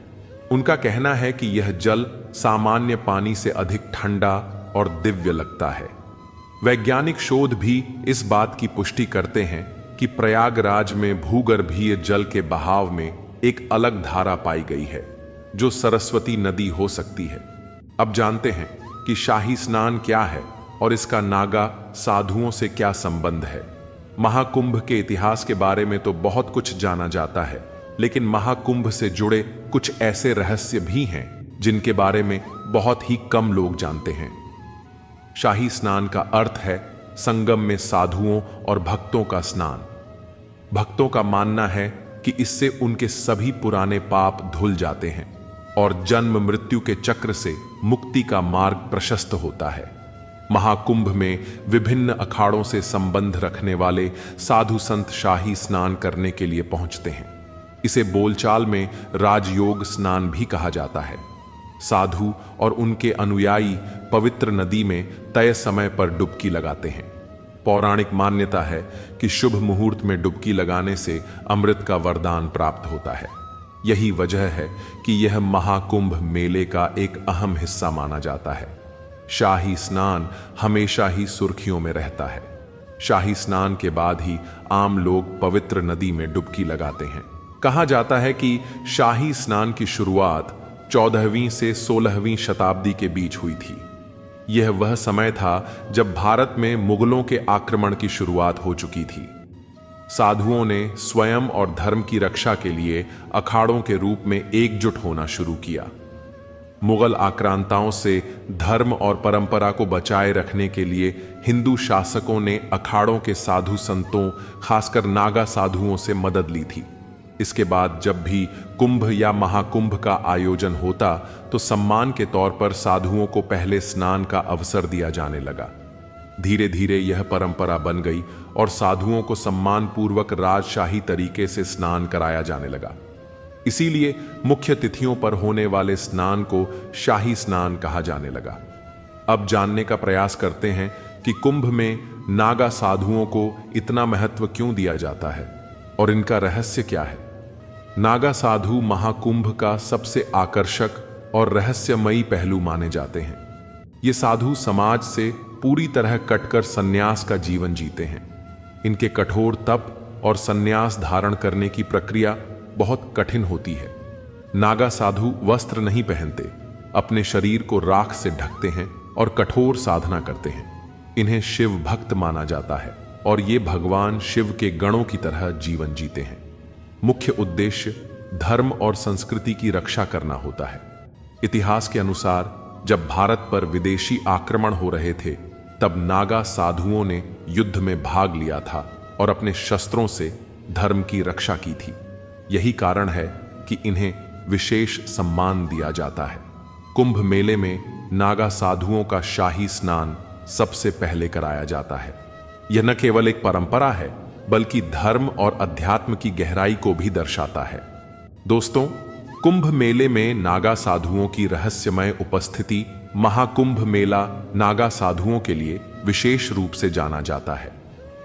उनका कहना है कि यह जल सामान्य पानी से अधिक ठंडा और दिव्य लगता है। वैज्ञानिक शोध भी इस बात की पुष्टि करते हैं कि प्रयागराज में भूगर्भीय जल के बहाव में एक अलग धारा पाई गई है जो सरस्वती नदी हो सकती है। अब जानते हैं कि शाही स्नान क्या है और इसका नागा साधुओं से क्या संबंध है। महाकुंभ के इतिहास के बारे में तो बहुत कुछ जाना जाता है, लेकिन महाकुंभ से जुड़े कुछ ऐसे रहस्य भी हैं जिनके बारे में बहुत ही कम लोग जानते हैं। शाही स्नान का अर्थ है संगम में साधुओं और भक्तों का स्नान। भक्तों का मानना है कि इससे उनके सभी पुराने पाप धुल जाते हैं और जन्म मृत्यु के चक्र से मुक्ति का मार्ग प्रशस्त होता है। महाकुंभ में विभिन्न अखाड़ों से संबंध रखने वाले साधु संत शाही स्नान करने के लिए पहुंचते हैं। इसे बोलचाल में राजयोग स्नान भी कहा जाता है। साधु और उनके अनुयायी पवित्र नदी में तय समय पर डुबकी लगाते हैं। पौराणिक मान्यता है कि शुभ मुहूर्त में डुबकी लगाने से अमृत का वरदान प्राप्त होता है। यही वजह है कि यह महाकुंभ मेले का एक अहम हिस्सा माना जाता है। शाही स्नान हमेशा ही सुर्खियों में रहता है। शाही स्नान के बाद ही आम लोग पवित्र नदी में डुबकी लगाते हैं। कहा जाता है कि शाही स्नान की शुरुआत 14वीं से 16वीं शताब्दी के बीच हुई थी। यह वह समय था जब भारत में मुगलों के आक्रमण की शुरुआत हो चुकी थी। साधुओं ने स्वयं और धर्म की रक्षा के लिए अखाड़ों के रूप में एकजुट होना शुरू किया। मुगल आक्रांताओं से धर्म और परंपरा को बचाए रखने के लिए हिंदू शासकों ने अखाड़ों के साधु संतों, खासकर नागा साधुओं से मदद ली थी। इसके बाद जब भी कुंभ या महाकुंभ का आयोजन होता तो सम्मान के तौर पर साधुओं को पहले स्नान का अवसर दिया जाने लगा। धीरे धीरे यह परंपरा बन गई और साधुओं को सम्मानपूर्वक राजशाही तरीके से स्नान कराया जाने लगा। इसीलिए मुख्य तिथियों पर होने वाले स्नान को शाही स्नान कहा जाने लगा। अब जानने का प्रयास करते हैं कि कुंभ में नागा साधुओं को इतना महत्व क्यों दिया जाता है और इनका रहस्य क्या है। नागा साधु महाकुंभ का सबसे आकर्षक और रहस्यमयी पहलू माने जाते हैं। ये साधु समाज से पूरी तरह कटकर सन्यास का जीवन जीते हैं। इनके कठोर तप और सन्यास धारण करने की प्रक्रिया बहुत कठिन होती है। नागा साधु वस्त्र नहीं पहनते, अपने शरीर को राख से ढकते हैं और कठोर साधना करते हैं। इन्हें शिव भक्त माना जाता है और ये भगवान शिव के गणों की तरह जीवन जीते हैं। मुख्य उद्देश्य धर्म और संस्कृति की रक्षा करना होता है। इतिहास के अनुसार जब भारत पर विदेशी आक्रमण हो रहे थे तब नागा साधुओं ने युद्ध में भाग लिया था और अपने शस्त्रों से धर्म की रक्षा की थी। यही कारण है कि इन्हें विशेष सम्मान दिया जाता है। कुंभ मेले में नागा साधुओं का शाही स्नान सबसे पहले कराया जाता है। यह न केवल एक परंपरा है बल्कि धर्म और अध्यात्म की गहराई को भी दर्शाता है। दोस्तों, कुंभ मेले में नागा साधुओं की रहस्यमय उपस्थिति महाकुंभ मेला नागा साधुओं के लिए विशेष रूप से जाना जाता है।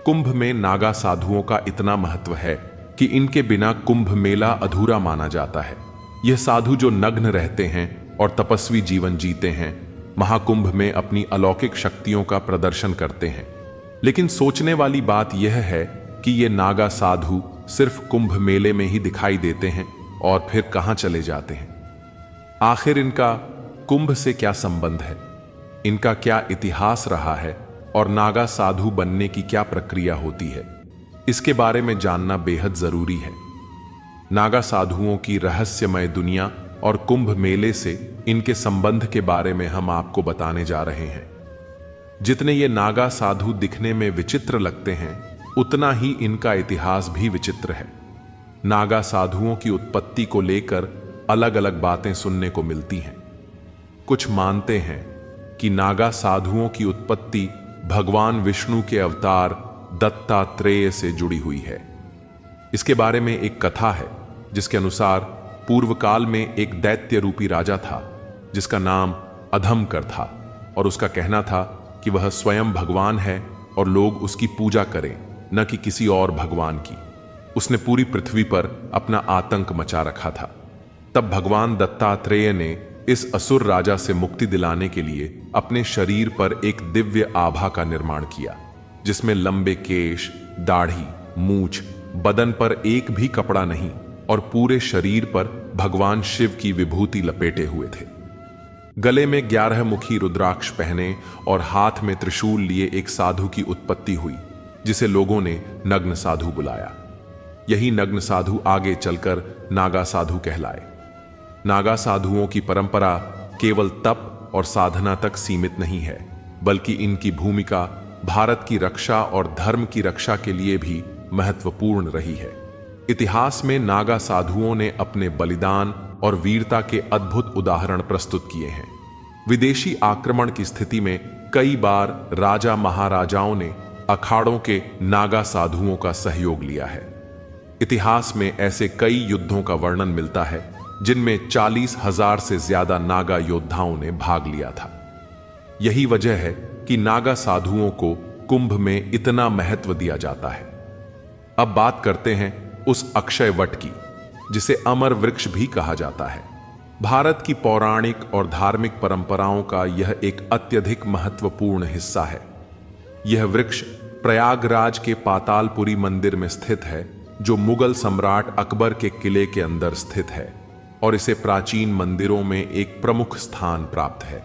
कुंभ में नागा साधुओं का इतना महत्व है कि इनके बिना कुंभ मेला अधूरा माना जाता है। यह साधु जो नग्न रहते हैं और तपस्वी जीवन जीते हैं, महाकुंभ में अपनी अलौकिक शक्तियों का प्रदर्शन करते हैं। लेकिन सोचने वाली बात यह है कि ये नागा साधु सिर्फ कुंभ मेले में ही दिखाई देते हैं और फिर कहां चले जाते हैं। आखिर इनका कुंभ से क्या संबंध है, इनका क्या इतिहास रहा है और नागा साधु बनने की क्या प्रक्रिया होती है, इसके बारे में जानना बेहद जरूरी है। नागा साधुओं की रहस्यमय दुनिया और कुंभ मेले से इनके संबंध के बारे में हम आपको बताने जा रहे हैं। जितने ये नागा साधु दिखने में विचित्र लगते हैं, उतना ही इनका इतिहास भी विचित्र है। नागा साधुओं की उत्पत्ति को लेकर अलग अलग बातें सुनने को मिलती हैं। कुछ मानते हैं कि नागा साधुओं की उत्पत्ति भगवान विष्णु के अवतार दत्तात्रेय से जुड़ी हुई है। इसके बारे में एक कथा है जिसके अनुसार पूर्व काल में एक दैत्य रूपी राजा था जिसका नाम अधमकर था, और उसका कहना था कि वह स्वयं भगवान है और लोग उसकी पूजा करें, न कि किसी और भगवान की। उसने पूरी पृथ्वी पर अपना आतंक मचा रखा था। तब भगवान दत्तात्रेय ने इस असुर राजा से मुक्ति दिलाने के लिए अपने शरीर पर एक दिव्य आभा का निर्माण किया, जिसमें लंबे केश, दाढ़ी, मूछ, बदन पर एक भी कपड़ा नहीं और पूरे शरीर पर भगवान शिव की विभूति लपेटे हुए थे। गले में 11 मुखी रुद्राक्ष पहने और हाथ में त्रिशूल लिए एक साधु की उत्पत्ति हुई, जिसे लोगों ने नग्न साधु बुलाया। यही नग्न साधु आगे चलकर नागा साधु कहलाए। नागा साधुओं की परंपरा केवल तप और साधना तक सीमित नहीं है, बल्कि इनकी भूमिका भारत की रक्षा और धर्म की रक्षा के लिए भी महत्वपूर्ण रही है। इतिहास में नागा साधुओं ने अपने बलिदान और वीरता के अद्भुत उदाहरण प्रस्तुत किए हैं। विदेशी आक्रमण की स्थिति में कई बार राजा महाराजाओं ने अखाड़ों के नागा साधुओं का सहयोग लिया है। इतिहास में ऐसे कई युद्धों का वर्णन मिलता है जिनमें 40,000 से ज्यादा नागा योद्धाओं ने भाग लिया था। यही वजह है कि नागा साधुओं को कुंभ में इतना महत्व दिया जाता है। अब बात करते हैं उस अक्षय वट की, जिसे अमर वृक्ष भी कहा जाता है। भारत की पौराणिक और धार्मिक परंपराओं का यह एक अत्यधिक महत्वपूर्ण हिस्सा है। यह वृक्ष प्रयागराज के पातालपुरी मंदिर में स्थित है, जो मुगल सम्राट अकबर के किले के अंदर स्थित है, और इसे प्राचीन मंदिरों में एक प्रमुख स्थान प्राप्त है।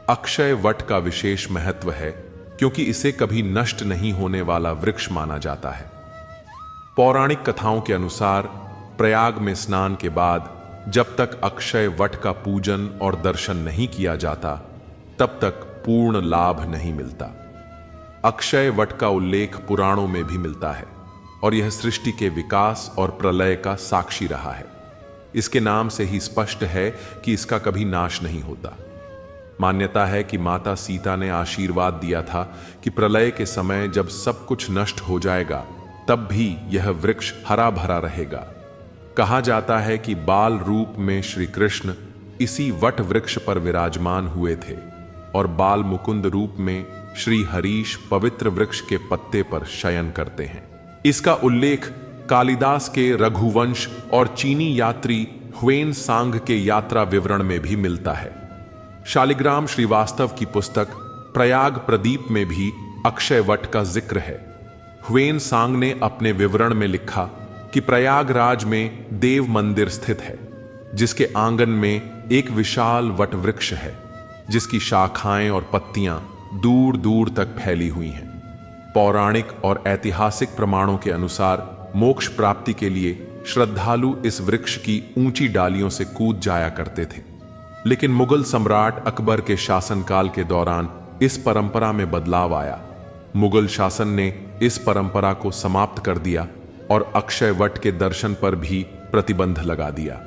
अक्षय वट का विशेष महत्व है क्योंकि इसे कभी नष्ट नहीं होने वाला वृक्ष माना जाता है। पौराणिक कथाओं के अनुसार प्रयाग में स्नान के बाद जब तक अक्षय वट का पूजन और दर्शन नहीं किया जाता, तब तक पूर्ण लाभ नहीं मिलता। अक्षय वट का उल्लेख पुराणों में भी मिलता है और यह सृष्टि के विकास और प्रलय का साक्षी रहा है। इसके नाम से ही स्पष्ट है कि इसका कभी नाश नहीं होता। मान्यता है कि माता सीता ने आशीर्वाद दिया था कि प्रलय के समय जब सब कुछ नष्ट हो जाएगा, तब भी यह वृक्ष हरा भरा रहेगा। कहा जाता है कि बाल रूप में श्री कृष्ण इसी वट वृक्ष पर विराजमान हुए थे और बाल मुकुंद रूप में श्री हरीश पवित्र वृक्ष के पत्ते पर शयन करते हैं। इसका उल्लेख कालिदास के रघुवंश और चीनी यात्री ह्वेन सांग के यात्रा विवरण में भी मिलता है। शालिग्राम श्रीवास्तव की पुस्तक प्रयाग प्रदीप में भी अक्षय वट का जिक्र है। ह्वेन सांग ने अपने विवरण में लिखा कि प्रयागराज में देव मंदिर स्थित है, जिसके आंगन में एक विशाल वट वृक्ष है, जिसकी शाखाएं और पत्तियां दूर दूर तक फैली हुई हैं। पौराणिक और ऐतिहासिक प्रमाणों के अनुसार मोक्ष प्राप्ति के लिए श्रद्धालु इस वृक्ष की ऊंची डालियों से कूद जाया करते थे। लेकिन मुगल सम्राट अकबर के शासनकाल के दौरान इस परंपरा में बदलाव आया। मुगल शासन ने इस परंपरा को समाप्त कर दिया और अक्षय वट के दर्शन पर भी प्रतिबंध लगा दिया।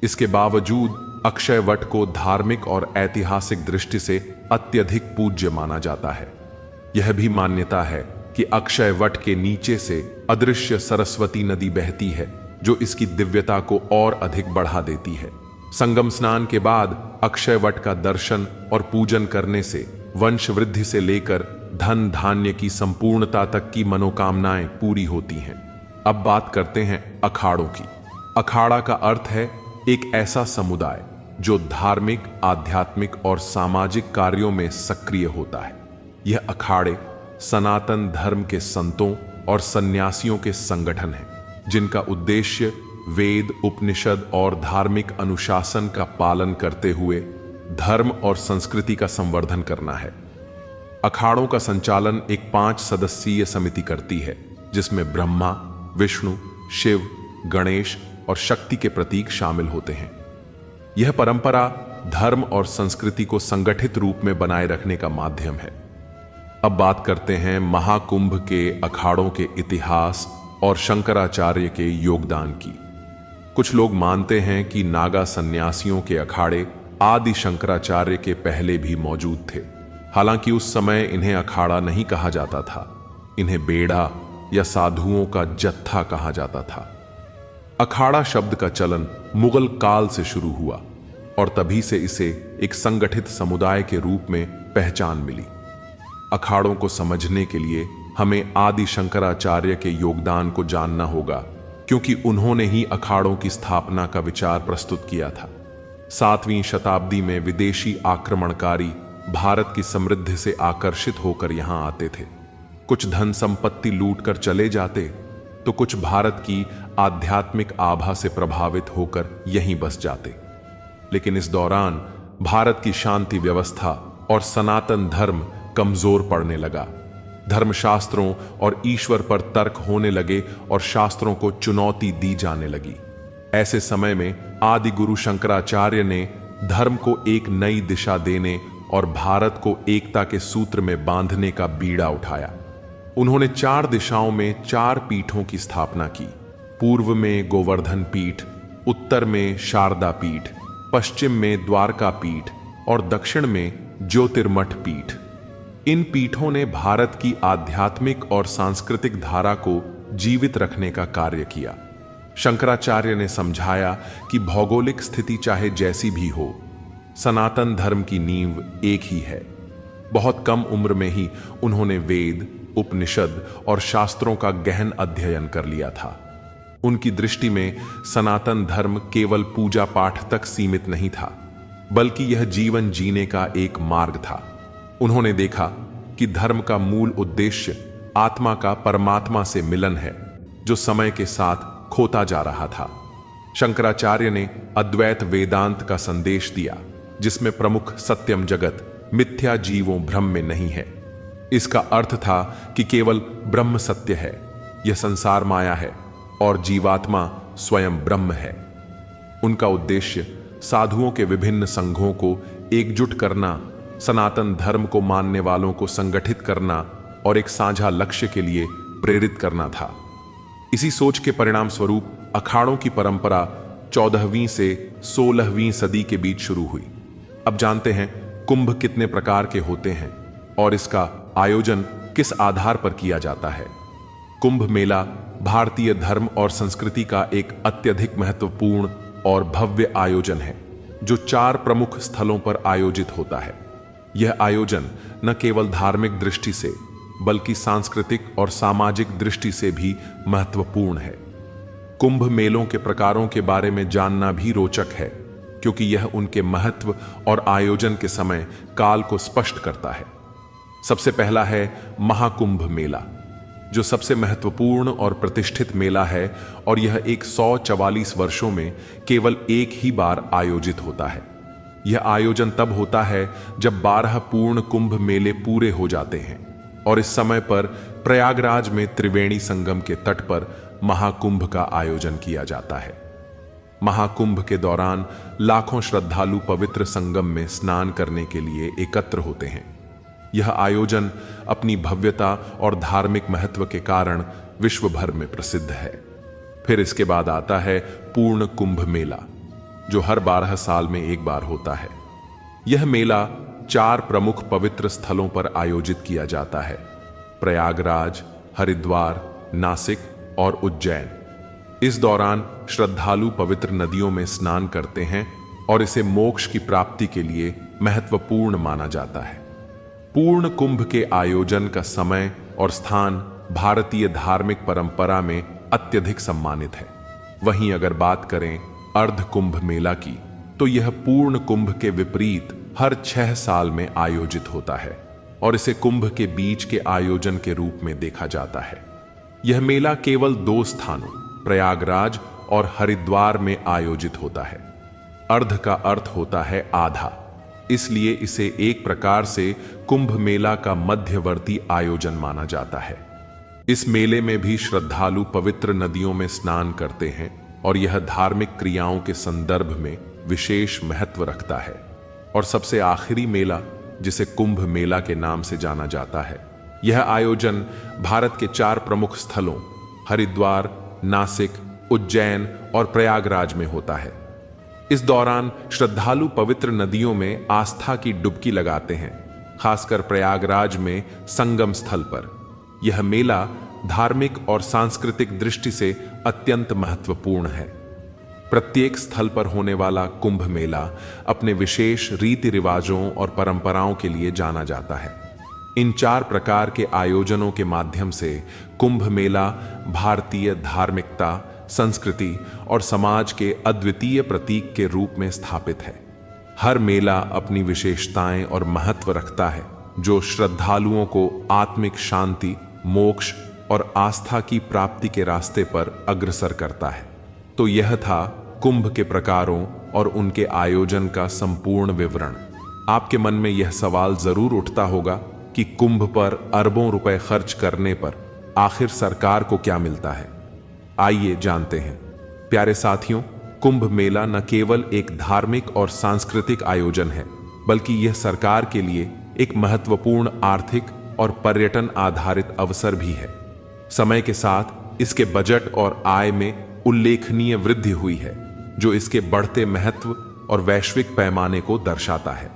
इसके बावजूद अक्षय वट को धार्मिक और ऐतिहासिक दृष्टि से अत्यधिक पूज्य माना जाता है। यह भी मान्यता है कि अक्षय वट के नीचे से अदृश्य सरस्वती नदी बहती है, जो इसकी दिव्यता को और अधिक बढ़ा देती है। संगम स्नान के बाद अक्षय वट का दर्शन और पूजन करने से वंश वृद्धि से लेकर धन धान्य की संपूर्णता तक की मनोकामनाएं पूरी होती हैं। अब बात करते हैं अखाड़ों की। अखाड़ा का अर्थ है एक ऐसा समुदाय जो धार्मिक, आध्यात्मिक और सामाजिक कार्यों में सक्रिय होता है। यह अखाड़े सनातन धर्म के संतों और सन्यासियों के संगठन हैं, जिनका उद्देश्य वेद, उपनिषद और धार्मिक अनुशासन का पालन करते हुए धर्म और संस्कृति का संवर्धन करना है। अखाड़ों का संचालन एक 5 सदस्यीय समिति करती है, जिसमें ब्रह्मा, विष्णु, शिव, गणेश और शक्ति के प्रतीक शामिल होते हैं। यह परंपरा धर्म और संस्कृति को संगठित रूप में बनाए रखने का माध्यम है। अब बात करते हैं महाकुंभ के अखाड़ों के इतिहास और शंकराचार्य के योगदान की। कुछ लोग मानते हैं कि नागा सन्यासियों के अखाड़े आदि शंकराचार्य के पहले भी मौजूद थे। हालांकि उस समय इन्हें अखाड़ा नहीं कहा जाता था, इन्हें बेड़ा या साधुओं का जत्था कहा जाता था। अखाड़ा शब्द का चलन मुगल काल से शुरू हुआ और तभी से इसे एक संगठित समुदाय के रूप में पहचान मिली। अखाड़ों को समझने के लिए हमें आदि शंकराचार्य के योगदान को जानना होगा, क्योंकि उन्होंने ही अखाड़ों की स्थापना का विचार प्रस्तुत किया था। 7वीं शताब्दी में विदेशी आक्रमणकारी भारत की समृद्धि से आकर्षित होकर यहां आते थे। कुछ धन संपत्ति लूट कर चले जाते, तो कुछ भारत की आध्यात्मिक आभा से प्रभावित होकर यहीं बस जाते। लेकिन इस दौरान भारत की शांति व्यवस्था और सनातन धर्म कमजोर पड़ने लगा। धर्मशास्त्रों और ईश्वर पर तर्क होने लगे और शास्त्रों को चुनौती दी जाने लगी। ऐसे समय में आदि गुरु शंकराचार्य ने धर्म को एक नई दिशा देने और भारत को एकता के सूत्र में बांधने का बीड़ा उठाया। उन्होंने 4 दिशाओं में 4 पीठों की स्थापना की। पूर्व में गोवर्धन पीठ, उत्तर में शारदा पीठ, पश्चिम में द्वारका पीठ और दक्षिण में ज्योतिर्मठ पीठ। इन पीठों ने भारत की आध्यात्मिक और सांस्कृतिक धारा को जीवित रखने का कार्य किया। शंकराचार्य ने समझाया कि भौगोलिक स्थिति चाहे जैसी भी हो, सनातन धर्म की नींव एक ही है। बहुत कम उम्र में ही उन्होंने वेद, उपनिषद और शास्त्रों का गहन अध्ययन कर लिया था। उनकी दृष्टि में सनातन धर्म केवल पूजा पाठ तक सीमित नहीं था, बल्कि यह जीवन जीने का एक मार्ग था। उन्होंने देखा कि धर्म का मूल उद्देश्य आत्मा का परमात्मा से मिलन है, जो समय के साथ खोता जा रहा था। शंकराचार्य ने अद्वैत वेदांत का संदेश दिया, जिसमें प्रमुख सत्यम जगत मिथ्या जीवों भ्रम में नहीं है। इसका अर्थ था कि केवल ब्रह्म सत्य है, यह संसार माया है और जीवात्मा स्वयं ब्रह्म है। उनका उद्देश्य साधुओं के विभिन्न संघों को एकजुट करना, सनातन धर्म को मानने वालों को संगठित करना और एक साझा लक्ष्य के लिए प्रेरित करना था। इसी सोच के परिणाम स्वरूप अखाड़ों की परंपरा 14वीं से 16वीं सदी के बीच शुरू हुई। अब जानते हैं कुंभ कितने प्रकार के होते हैं और इसका आयोजन किस आधार पर किया जाता है। कुंभ मेला भारतीय धर्म और संस्कृति का एक अत्यधिक महत्वपूर्ण और भव्य आयोजन है, जो 4 प्रमुख स्थलों पर आयोजित होता है। यह आयोजन न केवल धार्मिक दृष्टि से, बल्कि सांस्कृतिक और सामाजिक दृष्टि से भी महत्वपूर्ण है। कुंभ मेलों के प्रकारों के बारे में जानना भी रोचक है, क्योंकि यह उनके महत्व और आयोजन के समय काल को स्पष्ट करता है। सबसे पहला है महाकुंभ मेला, जो सबसे महत्वपूर्ण और प्रतिष्ठित मेला है, और यह 144 वर्षों में केवल एक ही बार आयोजित होता है। यह आयोजन तब होता है जब 12 पूर्ण कुंभ मेले पूरे हो जाते हैं, और इस समय पर प्रयागराज में त्रिवेणी संगम के तट पर महाकुंभ का आयोजन किया जाता है। महाकुंभ के दौरान लाखों श्रद्धालु पवित्र संगम में स्नान करने के लिए एकत्र होते हैं। यह आयोजन अपनी भव्यता और धार्मिक महत्व के कारण विश्व भर में प्रसिद्ध है। फिर इसके बाद आता है पूर्ण कुंभ मेला, जो हर 12 साल में एक बार होता है। यह मेला 4 प्रमुख पवित्र स्थलों पर आयोजित किया जाता है: प्रयागराज, हरिद्वार, नासिक और उज्जैन। इस दौरान श्रद्धालु पवित्र नदियों में स्नान करते हैं और इसे मोक्ष की प्राप्ति के लिए महत्वपूर्ण माना जाता है। पूर्ण कुंभ के आयोजन का समय और स्थान भारतीय धार्मिक परंपरा में अत्यधिक सम्मानित है। वहीं अगर बात करें अर्ध कुंभ मेला की, तो यह पूर्ण कुंभ के विपरीत हर 6 साल में आयोजित होता है और इसे कुंभ के बीच के आयोजन के रूप में देखा जाता है। यह मेला केवल 2 स्थानों प्रयागराज और हरिद्वार में आयोजित होता है। अर्ध का अर्थ होता है आधा, इसलिए इसे एक प्रकार से कुंभ मेला का मध्यवर्ती आयोजन माना जाता है। इस मेले में भी श्रद्धालु पवित्र नदियों में स्नान करते हैं और यह धार्मिक क्रियाओं के संदर्भ में विशेष महत्व रखता है। और सबसे आखिरी मेला, जिसे कुंभ मेला के नाम से जाना जाता है, यह आयोजन भारत के 4 प्रमुख स्थलों हरिद्वार, नासिक, उज्जैन और प्रयागराज में होता है। इस दौरान श्रद्धालु पवित्र नदियों में आस्था की डुबकी लगाते हैं, खासकर प्रयागराज में संगम स्थल पर। यह मेला धार्मिक और सांस्कृतिक दृष्टि से अत्यंत महत्वपूर्ण है। प्रत्येक स्थल पर होने वाला कुंभ मेला अपने विशेष रीति रिवाजों और परंपराओं के लिए जाना जाता है। इन 4 प्रकार के आयोजनों के माध्यम से कुंभ मेला भारतीय धार्मिकता, संस्कृति और समाज के अद्वितीय प्रतीक के रूप में स्थापित है। हर मेला अपनी विशेषताएं और महत्व रखता है, जो श्रद्धालुओं को आत्मिक शांति, मोक्ष और आस्था की प्राप्ति के रास्ते पर अग्रसर करता है। तो यह था कुंभ के प्रकारों और उनके आयोजन का संपूर्ण विवरण। आपके मन में यह सवाल जरूर उठता होगा कि कुंभ पर अरबों रुपए खर्च करने पर आखिर सरकार को क्या मिलता है। आइए जानते हैं। प्यारे साथियों, कुंभ मेला न केवल एक धार्मिक और सांस्कृतिक आयोजन है, बल्कि यह सरकार के लिए एक महत्वपूर्ण आर्थिक और पर्यटन आधारित अवसर भी है। समय के साथ इसके बजट और आय में उल्लेखनीय वृद्धि हुई है, जो इसके बढ़ते महत्व और वैश्विक पैमाने को दर्शाता है।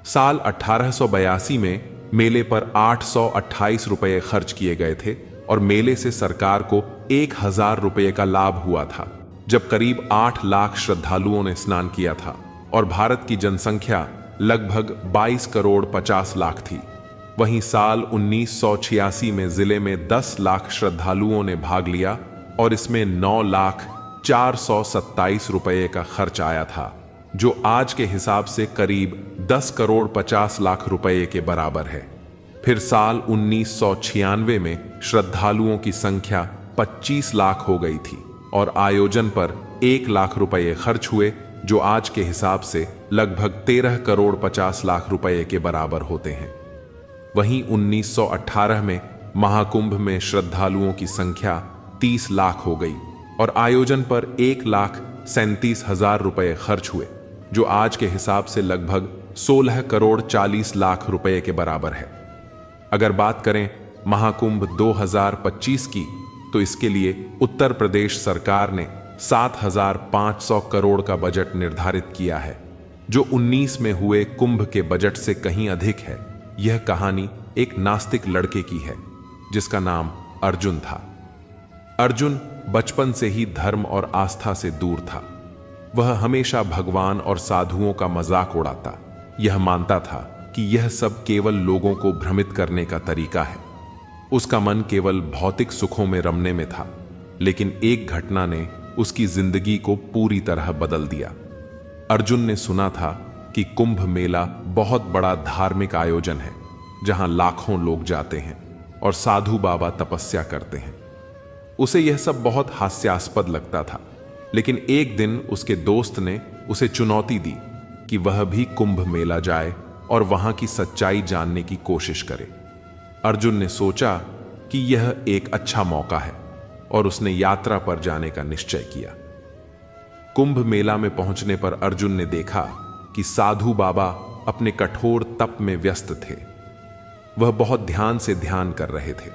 साल 1882 में मेले पर 828 रुपये खर्च किए गए थे और मेले से सरकार को 1000 रुपये का लाभ हुआ था, जब करीब 8 लाख श्रद्धालुओं ने स्नान किया था और भारत की जनसंख्या लगभग 22 करोड़ 50 लाख थी। वहीं साल 1986 में जिले में 10 लाख श्रद्धालुओं ने भाग लिया और इसमें 9 लाख 427 रुपये का खर्च आया था, जो आज के हिसाब से करीब 10 करोड़ 50 लाख रुपये के बराबर है। फिर साल 1996 में श्रद्धालुओं की संख्या 25 लाख हो गई थी और आयोजन पर 1 लाख रुपये खर्च हुए, जो आज के हिसाब से लगभग 13 करोड़ 50 लाख रुपये के बराबर होते हैं। वहीं 1918 में महाकुंभ में श्रद्धालुओं की संख्या 30 लाख हो गई और आयोजन पर 1,37,000 रुपये खर्च हुए, जो आज के हिसाब से लगभग 16 करोड़ 40 लाख रुपये के बराबर है। अगर बात करें महाकुंभ 2025 की, तो इसके लिए उत्तर प्रदेश सरकार ने 7,500 करोड़ का बजट निर्धारित किया है, जो 19 में हुए कुंभ के बजट से कहीं अधिक है। यह कहानी एक नास्तिक लड़के की है, जिसका नाम अर्जुन था। अर्जुन बचपन से ही धर्म और आस्था से दूर था। वह हमेशा भगवान और साधुओं का मजाक उड़ाता। यह मानता था कि यह सब केवल लोगों को भ्रमित करने का तरीका है। उसका मन केवल भौतिक सुखों में रमने में था, लेकिन एक घटना ने उसकी जिंदगी को पूरी तरह बदल दिया। अर्जुन ने सुना था कि कुंभ मेला बहुत बड़ा धार्मिक आयोजन है, जहां लाखों लोग जाते हैं और साधु बाबा तपस्या करते हैं। उसे यह सब बहुत हास्यास्पद लगता था, लेकिन एक दिन उसके दोस्त ने उसे चुनौती दी कि वह भी कुंभ मेला जाए और वहां की सच्चाई जानने की कोशिश करे। अर्जुन ने सोचा कि यह एक अच्छा मौका है और उसने यात्रा पर जाने का निश्चय किया। कुंभ मेला में पहुंचने पर अर्जुन ने देखा कि साधु बाबा अपने कठोर तप में व्यस्त थे। वह बहुत ध्यान से ध्यान कर रहे थे।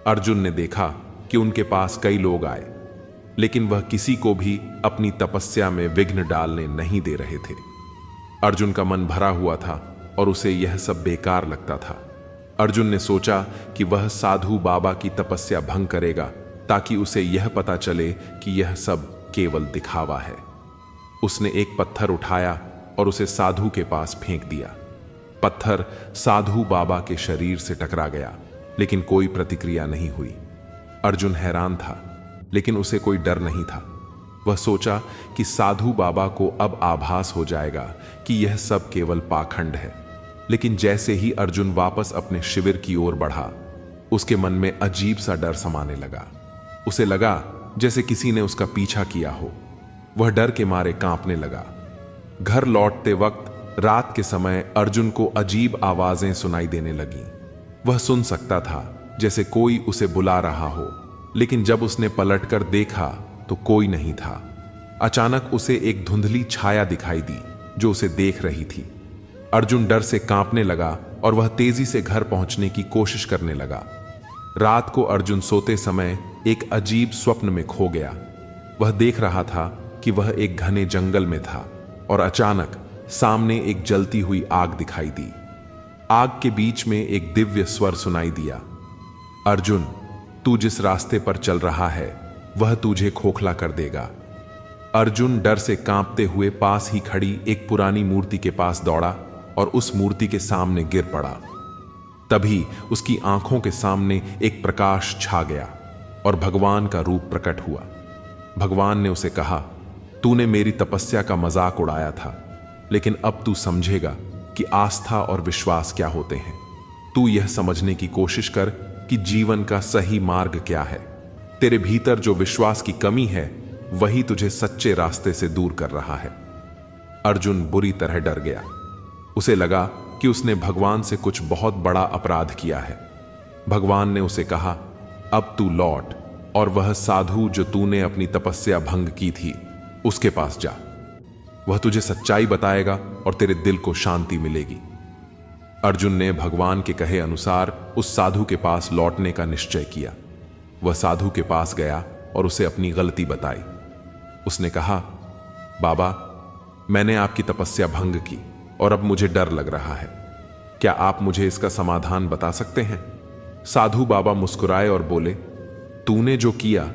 अर्जुन ने देखा कि उनके पास कई लोग आए, लेकिन वह किसी को भी अपनी तपस्या में विघ्न डालने नहीं दे रहे थे। अर्जुन का मन भरा हुआ था और उसे यह सब बेकार लगता था। अर्जुन ने सोचा कि वह साधु बाबा की तपस्या भंग करेगा, ताकि उसे यह पता चले कि यह सब केवल दिखावा है। उसने एक पत्थर उठाया और उसे साधु के पास फेंक दिया। पत्थर साधु बाबा के शरीर से टकरा गया, लेकिन कोई प्रतिक्रिया नहीं हुई। अर्जुन हैरान था, लेकिन उसे कोई डर नहीं था। वह सोचा कि साधु बाबा को अब आभास हो जाएगा कि यह सब केवल पाखंड है। लेकिन जैसे ही अर्जुन वापस अपने शिविर की ओर बढ़ा, उसके मन में अजीब सा डर समाने लगा। उसे लगा जैसे किसी ने उसका पीछा किया हो। वह डर के मारे कांपने लगा। घर लौटते वक्त रात के समय अर्जुन को अजीब आवाजें सुनाई देने लगीं। वह सुन सकता था जैसे कोई उसे बुला रहा हो, लेकिन जब उसने पलटकर देखा तो कोई नहीं था। अचानक उसे एक धुंधली छाया दिखाई दी जो उसे देख रही थी। अर्जुन डर से कांपने लगा और वह तेजी से घर पहुंचने की कोशिश करने लगा। रात को अर्जुन सोते समय एक अजीब स्वप्न में खो गया। वह देख रहा था कि वह एक घने जंगल में था और अचानक सामने एक जलती हुई आग दिखाई दी। आग के बीच में एक दिव्य स्वर सुनाई दिया, अर्जुन, तू जिस रास्ते पर चल रहा है वह तुझे खोखला कर देगा। अर्जुन डर से कांपते हुए पास ही खड़ी एक पुरानी मूर्ति के पास दौड़ा और उस मूर्ति के सामने गिर पड़ा। तभी उसकी आंखों के सामने एक प्रकाश छा गया और भगवान का रूप प्रकट हुआ। भगवान ने उसे कहा, तूने मेरी तपस्या का मजाक उड़ाया था, लेकिन अब तू समझेगा कि आस्था और विश्वास क्या होते हैं। तू यह समझने की कोशिश कर कि जीवन का सही मार्ग क्या है। तेरे भीतर जो विश्वास की कमी है वही तुझे सच्चे रास्ते से दूर कर रहा है। अर्जुन बुरी तरह डर गया। उसे लगा कि उसने भगवान से कुछ बहुत बड़ा अपराध किया है। भगवान ने उसे कहा, अब तू लौट और वह साधु जो तूने अपनी तपस्या भंग की थी उसके पास जा। वह तुझे सच्चाई बताएगा और तेरे दिल को शांति मिलेगी। अर्जुन ने भगवान के कहे अनुसार उस साधु के पास लौटने का निश्चय किया। वह साधु के पास गया और उसे अपनी गलती बताई। उसने कहा, बाबा, मैंने आपकी तपस्या भंग की और अब मुझे डर लग रहा है। क्या आप मुझे इसका समाधान बता सकते हैं? साधु बाबा मुस्कुराए और बोले, तूने जो किया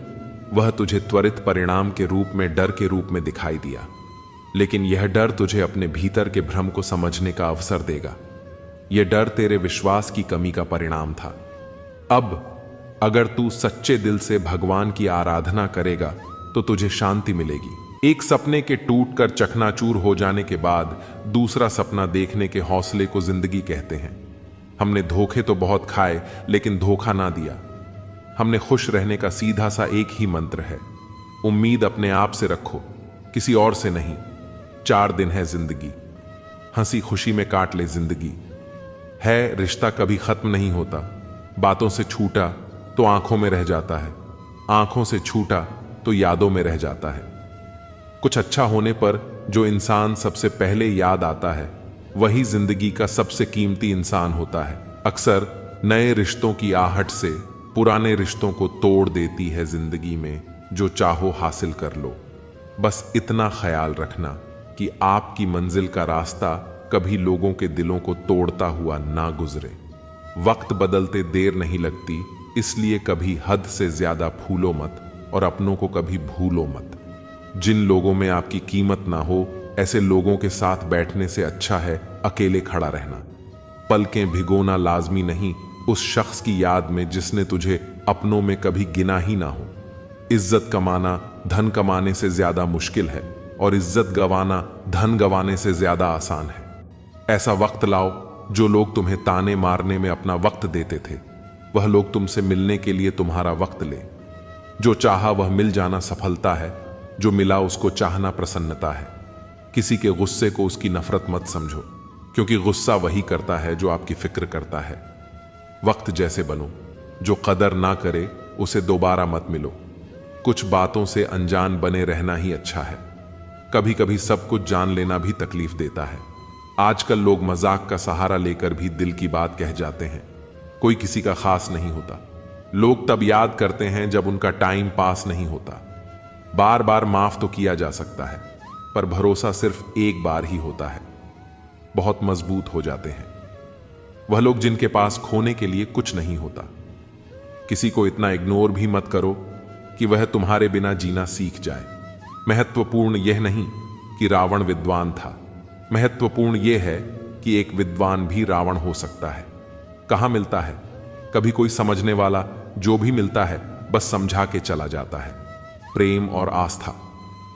वह तुझे त्वरित परिणाम के रूप में डर के रूप में दिखाई दिया, लेकिन यह डर तुझे अपने भीतर के भ्रम को समझने का अवसर देगा। यह डर तेरे विश्वास की कमी का परिणाम था। अब अगर तू सच्चे दिल से भगवान की आराधना करेगा तो तुझे शांति मिलेगी। एक सपने के टूटकर चकनाचूर हो जाने के बाद दूसरा सपना देखने के हौसले को जिंदगी कहते हैं। हमने धोखे तो बहुत खाए, लेकिन धोखा ना दिया। हमने खुश रहने का सीधा सा एक ही मंत्र है, उम्मीद अपने आप से रखो, किसी और से नहीं। 4 दिन है जिंदगी, हंसी खुशी में काट ले जिंदगी। है रिश्ता कभी खत्म नहीं होता, बातों से छूटा तो आंखों में रह जाता है, आंखों से छूटा तो यादों में रह जाता है। कुछ अच्छा होने पर जो इंसान सबसे पहले याद आता है वही जिंदगी का सबसे कीमती इंसान होता है। अक्सर नए रिश्तों की आहट से पुराने रिश्तों को तोड़ देती है जिंदगी में, जो चाहो हासिल कर लो। बस इतना ख्याल रखना कि आपकी मंजिल का रास्ता कभी लोगों के दिलों को तोड़ता हुआ ना गुजरे। वक्त बदलते देर नहीं लगती, इसलिए कभी हद से ज्यादा फूलो मत और अपनों को कभी भूलो मत। जिन लोगों में आपकी कीमत ना हो, ऐसे लोगों के साथ बैठने से अच्छा है अकेले खड़ा रहना। पलकें भिगोना लाजमी नहीं उस शख्स की याद में जिसने तुझे अपनों में कभी गिना ही ना हो। इज्जत कमाना धन कमाने से ज्यादा मुश्किल है और इज्जत गंवाना धन गंवाने से ज्यादा आसान है। ऐसा वक्त लाओ जो लोग तुम्हें ताने मारने में अपना वक्त देते थे, वह लोग तुमसे मिलने के लिए तुम्हारा वक्त ले। जो चाहा वह मिल जाना सफलता है, जो मिला उसको चाहना प्रसन्नता है। किसी के गुस्से को उसकी नफरत मत समझो, क्योंकि गुस्सा वही करता है जो आपकी फिक्र करता है। वक्त जैसे बनो, जो कदर ना करे उसे दोबारा मत मिलो। कुछ बातों से अनजान बने रहना ही अच्छा है। कभी कभी सब कुछ जान लेना भी तकलीफ देता है। आजकल लोग मजाक का सहारा लेकर भी दिल की बात कह जाते हैं। कोई किसी का खास नहीं होता। लोग तब याद करते हैं जब उनका टाइम पास नहीं होता। बार बार माफ तो किया जा सकता है, पर भरोसा सिर्फ एक बार ही होता है। बहुत मजबूत हो जाते हैं वह लोग जिनके पास खोने के लिए कुछ नहीं होता। किसी को इतना इग्नोर भी मत करो कि वह तुम्हारे बिना जीना सीख जाए। महत्वपूर्ण यह नहीं कि रावण विद्वान था, महत्वपूर्ण यह है कि एक विद्वान भी रावण हो सकता है। कहाँ मिलता है? कभी कोई समझने वाला, जो भी मिलता है बस समझा के चला जाता है। प्रेम और आस्था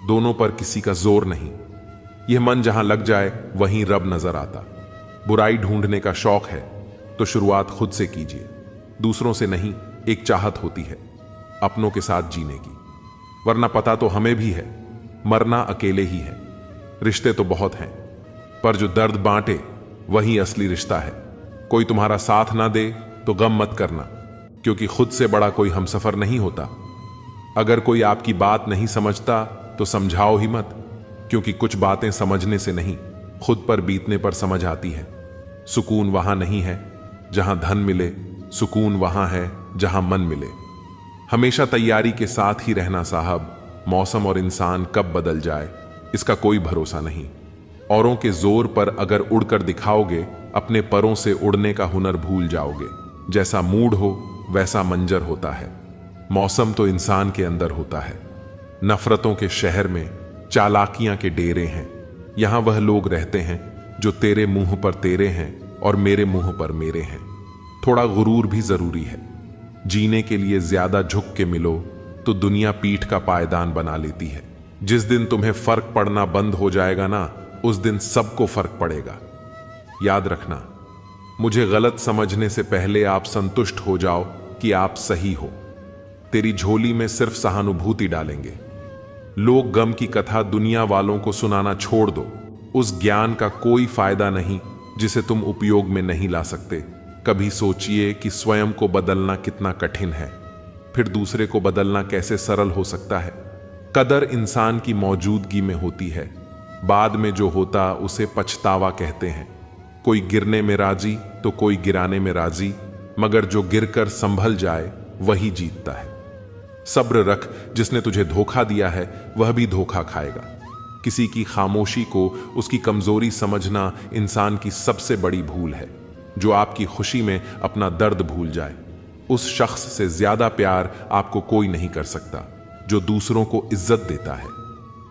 दोनों पर किसी का जोर नहीं। यह मन जहां लग जाए वहीं रब नजर आता। बुराई ढूंढने का शौक है तो शुरुआत खुद से कीजिए, दूसरों से नहीं। एक चाहत होती है अपनों के साथ जीने की, वरना पता तो हमें भी है मरना अकेले ही है। रिश्ते तो बहुत हैं, पर जो दर्द बांटे वही असली रिश्ता है। कोई तुम्हारा साथ ना दे तो गम मत करना, क्योंकि खुद से बड़ा कोई हमसफर नहीं होता। अगर कोई आपकी बात नहीं समझता तो समझाओ ही मत, क्योंकि कुछ बातें समझने से नहीं, खुद पर बीतने पर समझ आती है। सुकून वहां नहीं है जहां धन मिले, सुकून वहां है जहां मन मिले। हमेशा तैयारी के साथ ही रहना साहब। मौसम और इंसान कब बदल जाए इसका कोई भरोसा नहीं। औरों के जोर पर अगर उड़कर दिखाओगे, अपने परों से उड़ने का हुनर भूल जाओगे। जैसा मूड हो वैसा मंजर होता है। मौसम तो इंसान के अंदर होता है। नफरतों के शहर में चालाकियां के डेरे हैं। यहां वह लोग रहते हैं जो तेरे मुंह पर तेरे हैं और मेरे मुंह पर मेरे हैं। थोड़ा गुरूर भी जरूरी है। जीने के लिए ज्यादा झुक के मिलो तो दुनिया पीठ का पायदान बना लेती है। जिस दिन तुम्हें फर्क पड़ना बंद हो जाएगा ना, उस दिन सबको फर्क पड़ेगा। याद रखना, मुझे गलत समझने से पहले आप संतुष्ट हो जाओ कि आप सही हो। तेरी झोली में सिर्फ सहानुभूति डालेंगे। लोग गम की कथा दुनिया वालों को सुनाना छोड़ दो। उस ज्ञान का कोई फायदा नहीं जिसे तुम उपयोग में नहीं ला सकते। कभी सोचिए कि स्वयं को बदलना कितना कठिन है, फिर दूसरे को बदलना कैसे सरल हो सकता है। कदर इंसान की मौजूदगी में होती है, बाद में जो होता उसे पछतावा कहते हैं। कोई गिरने में राजी तो कोई गिराने में राजी, मगर जो गिरकर संभल जाए वही जीतता है। सब्र रख, जिसने तुझे धोखा दिया है वह भी धोखा खाएगा। किसी की खामोशी को उसकी कमजोरी समझना इंसान की सबसे बड़ी भूल है। जो आपकी खुशी में अपना दर्द भूल जाए, उस शख्स से ज्यादा प्यार आपको कोई नहीं कर सकता। जो दूसरों को इज्जत देता है,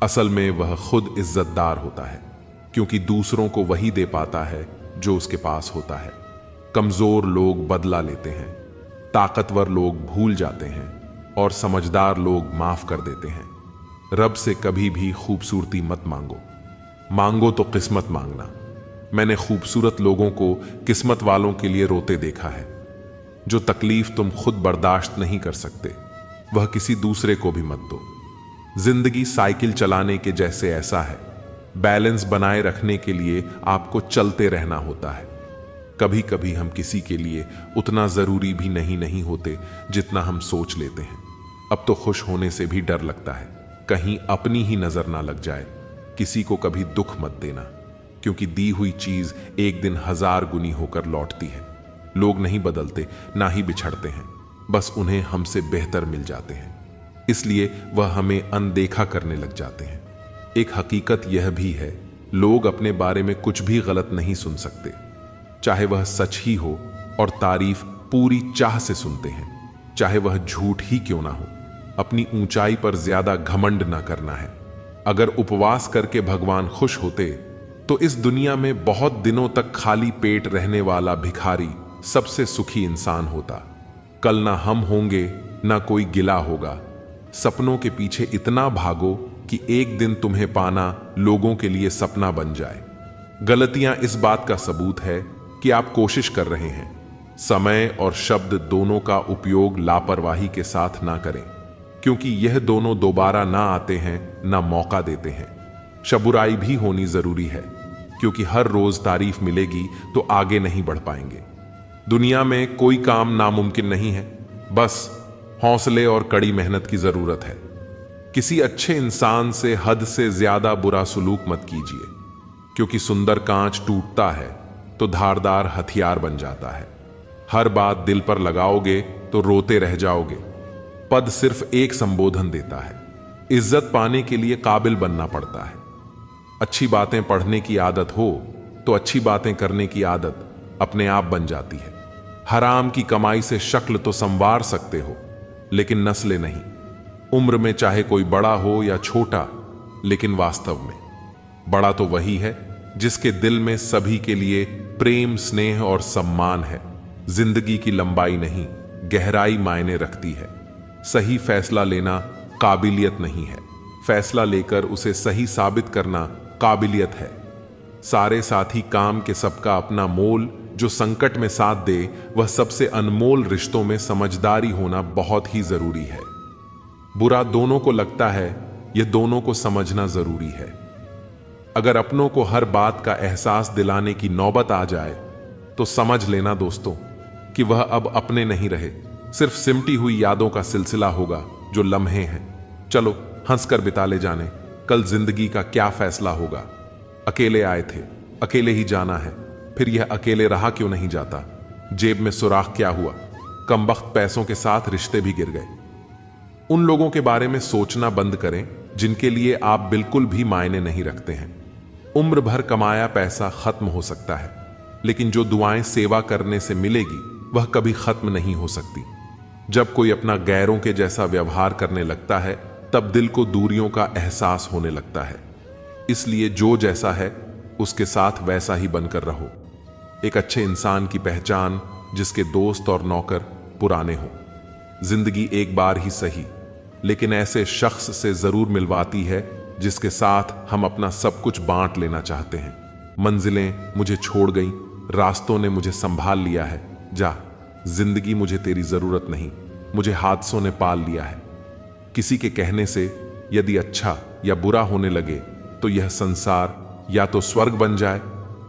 असल में वह खुद इज्जतदार होता है, क्योंकि दूसरों को वही दे पाता है जो उसके पास होता है। कमजोर लोग बदला लेते हैं, ताकतवर लोग भूल जाते हैं और समझदार लोग माफ कर देते हैं। रब से कभी भी खूबसूरती मत मांगो, मांगो तो किस्मत मांगना। मैंने खूबसूरत लोगों को किस्मत वालों के लिए रोते देखा है। जो तकलीफ तुम खुद बर्दाश्त नहीं कर सकते, वह किसी दूसरे को भी मत दो। जिंदगी साइकिल चलाने के जैसे ऐसा है, बैलेंस बनाए रखने के लिए आपको चलते रहना होता है। कभी कभी हम किसी के लिए उतना जरूरी भी नहीं होते जितना हम सोच लेते हैं। अब तो खुश होने से भी डर लगता है, कहीं अपनी ही नजर ना लग जाए। किसी को कभी दुख मत देना, क्योंकि दी हुई चीज एक दिन 1000 गुनी होकर लौटती है। लोग नहीं बदलते, ना ही बिछड़ते हैं, बस उन्हें हमसे बेहतर मिल जाते हैं, इसलिए वह हमें अनदेखा करने लग जाते हैं। एक हकीकत यह भी है, लोग अपने बारे में कुछ भी गलत नहीं सुन सकते, चाहे वह सच ही हो, और तारीफ पूरी चाह से सुनते हैं, चाहे वह झूठ ही क्यों ना हो। अपनी ऊंचाई पर ज्यादा घमंड ना करना है। अगर उपवास करके भगवान खुश होते तो इस दुनिया में बहुत दिनों तक खाली पेट रहने वाला भिखारी सबसे सुखी इंसान होता। कल ना हम होंगे ना कोई गिला होगा। सपनों के पीछे इतना भागो कि एक दिन तुम्हें पाना लोगों के लिए सपना बन जाए। गलतियां इस बात का सबूत है कि आप कोशिश कर रहे हैं। समय और शब्द दोनों का उपयोग लापरवाही के साथ ना करें, क्योंकि यह दोनों दोबारा ना आते हैं ना मौका देते हैं। शबुराई भी होनी जरूरी है, क्योंकि हर रोज तारीफ मिलेगी तो आगे नहीं बढ़ पाएंगे। दुनिया में कोई काम नामुमकिन नहीं है, बस हौसले और कड़ी मेहनत की जरूरत है। किसी अच्छे इंसान से हद से ज्यादा बुरा सलूक मत कीजिए, क्योंकि सुंदर कांच टूटता है तो धारदार हथियार बन जाता है। हर बात दिल पर लगाओगे तो रोते रह जाओगे। पद सिर्फ एक संबोधन देता है, इज्जत पाने के लिए काबिल बनना पड़ता है। अच्छी बातें पढ़ने की आदत हो तो अच्छी बातें करने की आदत अपने आप बन जाती है। हराम की कमाई से शक्ल तो संवार सकते हो, लेकिन नस्लें नहीं। उम्र में चाहे कोई बड़ा हो या छोटा, लेकिन वास्तव में बड़ा तो वही है जिसके दिल में सभी के लिए प्रेम, स्नेह और सम्मान है। जिंदगी की लंबाई नहीं, गहराई मायने रखती है। सही फैसला लेना काबिलियत नहीं है, फैसला लेकर उसे सही साबित करना काबिलियत है। सारे साथी काम के सबका अपना मोल, जो संकट में साथ दे वह सबसे अनमोल। रिश्तों में समझदारी होना बहुत ही जरूरी है। बुरा दोनों को लगता है, यह दोनों को समझना जरूरी है। अगर अपनों को हर बात का एहसास दिलाने की नौबत आ जाए तो समझ लेना दोस्तों कि वह अब अपने नहीं रहे, सिर्फ सिमटी हुई यादों का सिलसिला होगा जो लम्हे हैं। चलो हंसकर बिता ले जाने, कल जिंदगी का क्या फैसला होगा। अकेले आए थे, अकेले ही जाना है, फिर यह अकेले रहा क्यों नहीं जाता। जेब में सुराख क्या हुआ, कमबख्त पैसों के साथ रिश्ते भी गिर गए। उन लोगों के बारे में सोचना बंद करें जिनके लिए आप बिल्कुल भी मायने नहीं रखते हैं। उम्र भर कमाया पैसा खत्म हो सकता है, लेकिन जो दुआएं सेवा करने से मिलेगी वह कभी खत्म नहीं हो सकती। जब कोई अपना गैरों के जैसा व्यवहार करने लगता है तब दिल को दूरियों का एहसास होने लगता है। इसलिए जो जैसा है उसके साथ वैसा ही बनकर रहो। एक अच्छे इंसान की पहचान जिसके दोस्त और नौकर पुराने हों। जिंदगी एक बार ही सही, लेकिन ऐसे शख्स से जरूर मिलवाती है जिसके साथ हम अपना सब कुछ बांट लेना चाहते हैं। मंजिलें मुझे छोड़ गईं, रास्तों ने मुझे संभाल लिया है। जा जिंदगी, मुझे तेरी जरूरत नहीं, मुझे हादसों ने पाल लिया है। किसी के कहने से यदि अच्छा या बुरा होने लगे तो यह संसार या तो स्वर्ग बन जाए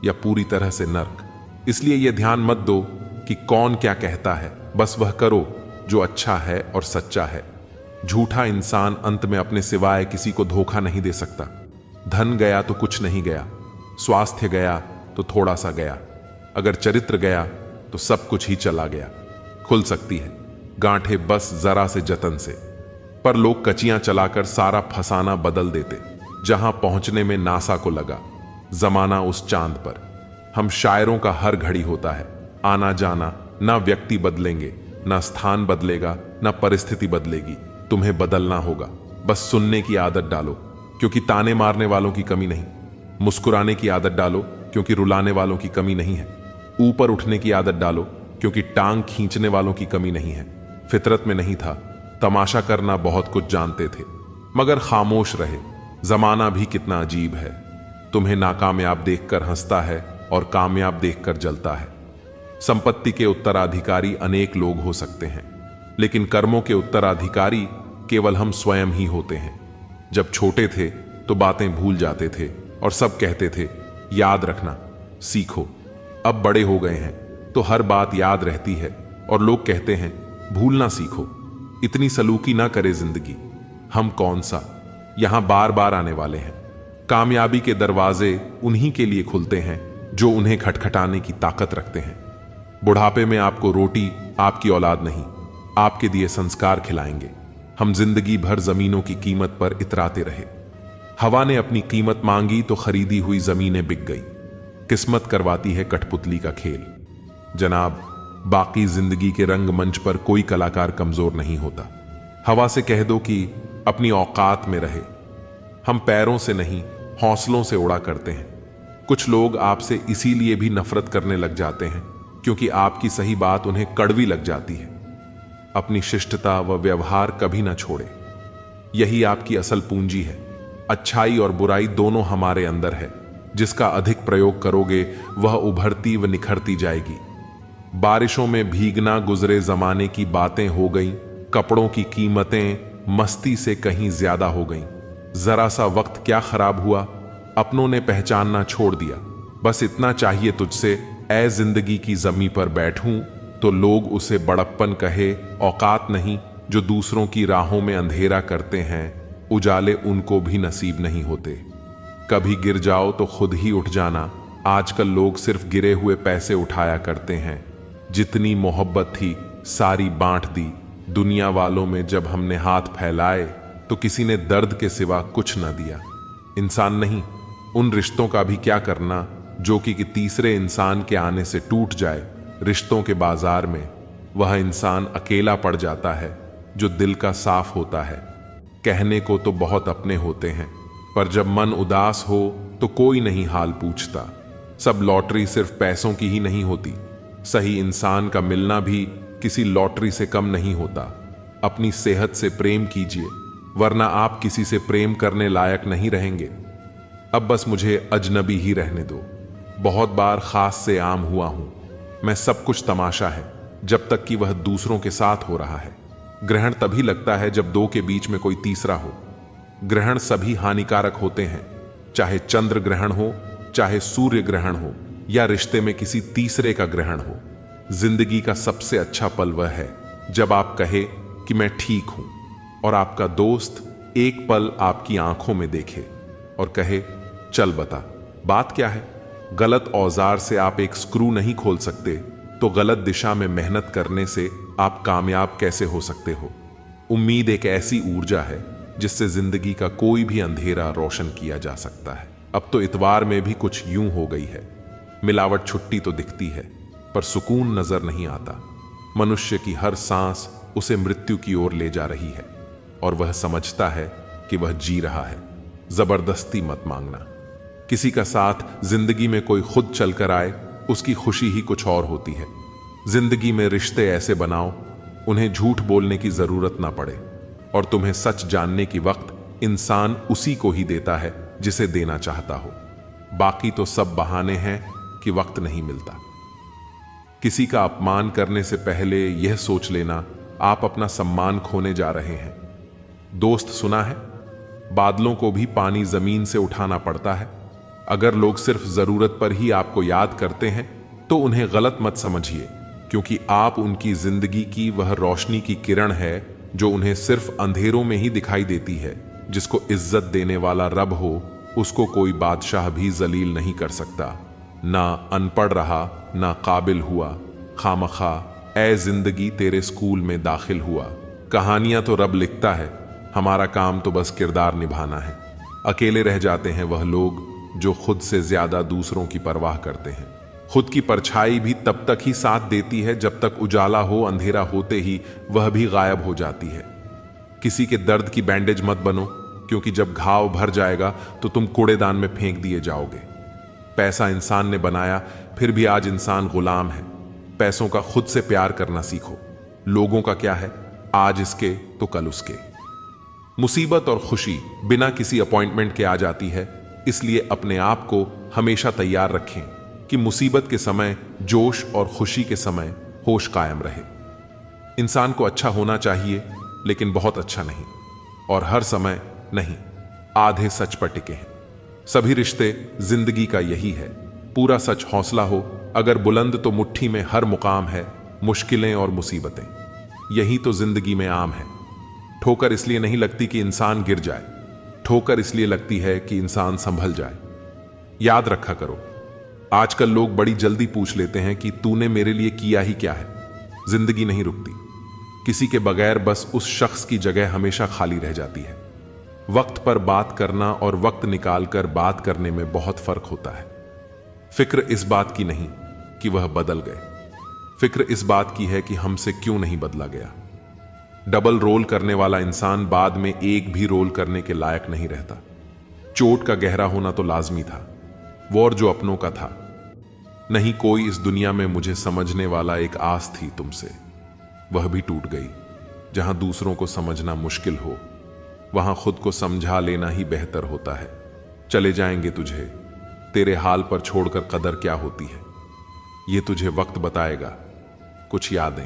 या पूरी तरह से नर्क। इसलिए यह ध्यान मत दो कि कौन क्या कहता है, बस वह करो जो अच्छा है और सच्चा है। झूठा इंसान अंत में अपने सिवाय किसी को धोखा नहीं दे सकता। धन गया तो कुछ नहीं गया, स्वास्थ्य गया तो थोड़ा सा गया, अगर चरित्र गया तो सब कुछ ही चला गया। खुल सकती है गांठें बस जरा से जतन से, पर लोग कचियां चलाकर सारा फसाना बदल देते। जहां पहुंचने में नासा को लगा जमाना उस चांद पर। हम शायरों का हर घड़ी होता है आना जाना, ना व्यक्ति बदलेंगे, ना स्थान बदलेगा, ना परिस्थिति बदलेगी। तुम्हें बदलना होगा, बस सुनने की आदत डालो क्योंकि ताने मारने वालों की कमी नहीं। मुस्कुराने की आदत डालो क्योंकि रुलाने वालों की कमी नहीं है। ऊपर उठने की आदत डालो क्योंकि टांग खींचने वालों की कमी नहीं है। फितरत में नहीं था, तमाशा करना बहुत कुछ जानते थे, मगर खामोश रहे। जमाना भी कितना अजीब है, तुम्हें नाकामयाब देखकर हंसता है और कामयाब देखकर जलता है। संपत्ति के उत्तराधिकारी अनेक लोग हो सकते हैं, लेकिन कर्मों के उत्तराधिकारी केवल हम स्वयं ही होते हैं। जब छोटे थे तो बातें भूल जाते थे और सब कहते थे याद रखना, सीखो। अब बड़े हो गए हैं तो हर बात याद रहती है और लोग कहते हैं भूलना सीखो। इतनी सलूकी ना करे जिंदगी। हम कौन सा यहां बार बार आने वाले हैं। कामयाबी के दरवाजे उन्हीं के लिए खुलते हैं जो उन्हें खटखटाने की ताकत रखते हैं। बुढ़ापे में आपको रोटी आपकी औलाद नहीं, आपके दिए संस्कार खिलाएंगे। हम जिंदगी भर जमीनों की कीमत पर इतराते रहे। हवा ने अपनी कीमत मांगी तो खरीदी हुई जमीनें बिक गई। किस्मत करवाती है कठपुतली का खेल। जनाब, बाकी जिंदगी के रंगमंच पर कोई कलाकार कमजोर नहीं होता। हवा से कह दो कि अपनी औकात में रहे। हम पैरों से नहीं हौसलों से उड़ा करते हैं। कुछ लोग आपसे इसीलिए भी नफरत करने लग जाते हैं क्योंकि आपकी सही बात उन्हें कड़वी लग जाती है। अपनी शिष्टता व व्यवहार कभी ना छोड़े, यही आपकी असल पूंजी है। अच्छाई और बुराई दोनों हमारे अंदर है। जिसका अधिक प्रयोग करोगे वह उभरती व निखरती जाएगी। बारिशों में भीगना गुजरे जमाने की बातें हो गईं। कपड़ों की कीमतें मस्ती से कहीं ज्यादा हो गईं। जरा सा वक्त क्या खराब हुआ, अपनों ने पहचानना छोड़ दिया। बस इतना चाहिए तुझसे, ऐ जिंदगी की जमी पर बैठूं तो लोग उसे बड़प्पन कहे। औकात नहीं जो दूसरों की राहों में अंधेरा करते हैं, उजाले उनको भी नसीब नहीं होते। कभी गिर जाओ तो खुद ही उठ जाना। आजकल लोग सिर्फ गिरे हुए पैसे उठाया करते हैं। जितनी मोहब्बत थी सारी बांट दी। दुनिया वालों में जब हमने हाथ फैलाए तो किसी ने दर्द के सिवा कुछ न दिया। इंसान नहीं, उन रिश्तों का भी क्या करना जो कि तीसरे इंसान के आने से टूट जाए। रिश्तों के बाजार में वह इंसान अकेला पड़ जाता है जो दिल का साफ होता है। कहने को तो बहुत अपने होते हैं, पर जब मन उदास हो तो कोई नहीं हाल पूछता। सब लॉटरी सिर्फ पैसों की ही नहीं होती, सही इंसान का मिलना भी किसी लॉटरी से कम नहीं होता। अपनी सेहत से प्रेम कीजिए, वरना आप किसी से प्रेम करने लायक नहीं रहेंगे। अब बस मुझे अजनबी ही रहने दो। बहुत बार खास से आम हुआ हूं मैं, सब कुछ तमाशा है जब तक कि वह दूसरों के साथ हो रहा है। ग्रहण तभी लगता है जब दो के बीच में कोई तीसरा हो। ग्रहण सभी हानिकारक होते हैं, चाहे चंद्र ग्रहण हो, चाहे सूर्य ग्रहण हो, या रिश्ते में किसी तीसरे का ग्रहण हो। जिंदगी का सबसे अच्छा पल वह है जब आप कहे कि मैं ठीक हूं, और आपका दोस्त एक पल आपकी आंखों में देखे और कहे चल बता बात क्या है। गलत औजार से आप एक स्क्रू नहीं खोल सकते, तो गलत दिशा में मेहनत करने से आप कामयाब कैसे हो सकते हो। उम्मीद एक ऐसी ऊर्जा है जिससे जिंदगी का कोई भी अंधेरा रोशन किया जा सकता है। अब तो इतवार में भी कुछ यूं हो गई है, मिलावट छुट्टी तो दिखती है पर सुकून नजर नहीं आता। मनुष्य की हर सांस उसे मृत्यु की ओर ले जा रही है और वह समझता है कि वह जी रहा है। जबरदस्ती मत मांगना। किसी का साथ जिंदगी में कोई खुद चलकर आए, उसकी खुशी ही कुछ और होती है। जिंदगी में रिश्ते ऐसे बनाओ उन्हें झूठ बोलने की जरूरत ना पड़े, और तुम्हें सच जानने की वक्त इंसान उसी को ही देता है जिसे देना चाहता हो। बाकी तो सब बहाने हैं कि वक्त नहीं मिलता। किसी का अपमान करने से पहले यह सोच लेना आप अपना सम्मान खोने जा रहे हैं। दोस्त सुना है, बादलों को भी पानी जमीन से उठाना पड़ता है। अगर लोग सिर्फ जरूरत पर ही आपको याद करते हैं तो उन्हें गलत मत समझिए, क्योंकि आप उनकी जिंदगी की वह रोशनी की किरण है जो उन्हें सिर्फ अंधेरों में ही दिखाई देती है। जिसको इज्जत देने वाला रब हो उसको कोई बादशाह भी जलील नहीं कर सकता। ना अनपढ़ रहा ना काबिल हुआ, खामखा ए जिंदगी तेरे स्कूल में दाखिल हुआ। कहानियां तो रब लिखता है, हमारा काम तो बस किरदार निभाना है। अकेले रह जाते हैं वह लोग जो खुद से ज्यादा दूसरों की परवाह करते हैं। खुद की परछाई भी तब तक ही साथ देती है जब तक उजाला हो, अंधेरा होते ही वह भी गायब हो जाती है। किसी के दर्द की बैंडेज मत बनो, क्योंकि जब घाव भर जाएगा तो तुम कूड़ेदान में फेंक दिए जाओगे। पैसा इंसान ने बनाया, फिर भी आज इंसान गुलाम है। पैसों का खुद से प्यार करना सीखो। लोगों का क्या है, आज इसके तो कल उसके। मुसीबत और खुशी बिना किसी अपॉइंटमेंट के आ जाती है, इसलिए अपने आप को हमेशा तैयार रखें कि मुसीबत के समय जोश और खुशी के समय होश कायम रहे। इंसान को अच्छा होना चाहिए, लेकिन बहुत अच्छा नहीं, और हर समय नहीं। आधे सच पर टिके हैं। सभी रिश्ते जिंदगी का यही है। पूरा सच हौसला हो, अगर बुलंद तो मुट्ठी में हर मुकाम है। मुश्किलें और मुसीबतें यही तो जिंदगी में आम है। ठोकर इसलिए नहीं लगती कि इंसान गिर जाए, ठोकर इसलिए लगती है कि इंसान संभल जाए। याद रखा करो, आजकल लोग बड़ी जल्दी पूछ लेते हैं कि तूने मेरे लिए किया ही क्या है। जिंदगी नहीं रुकती। किसी के बगैर बस उस शख्स की जगह हमेशा खाली रह जाती है। वक्त पर बात करना और वक्त निकालकर बात करने में बहुत फर्क होता है। फिक्र इस बात की नहीं कि वह बदल गए, फिक्र इस बात की है कि हमसे क्यों नहीं बदला गया। डबल रोल करने वाला इंसान बाद में एक भी रोल करने के लायक नहीं रहता। चोट का गहरा होना तो लाजमी था, वॉर जो अपनों का था। नहीं कोई इस दुनिया में मुझे समझने वाला, एक आस थी तुमसे, वह भी टूट गई। जहां दूसरों को समझना मुश्किल हो, वहां खुद को समझा लेना ही बेहतर होता है। चले जाएंगे तुझे, तेरे हाल पर छोड़कर कदर क्या होती है, ये तुझे वक्त बताएगा। कुछ यादें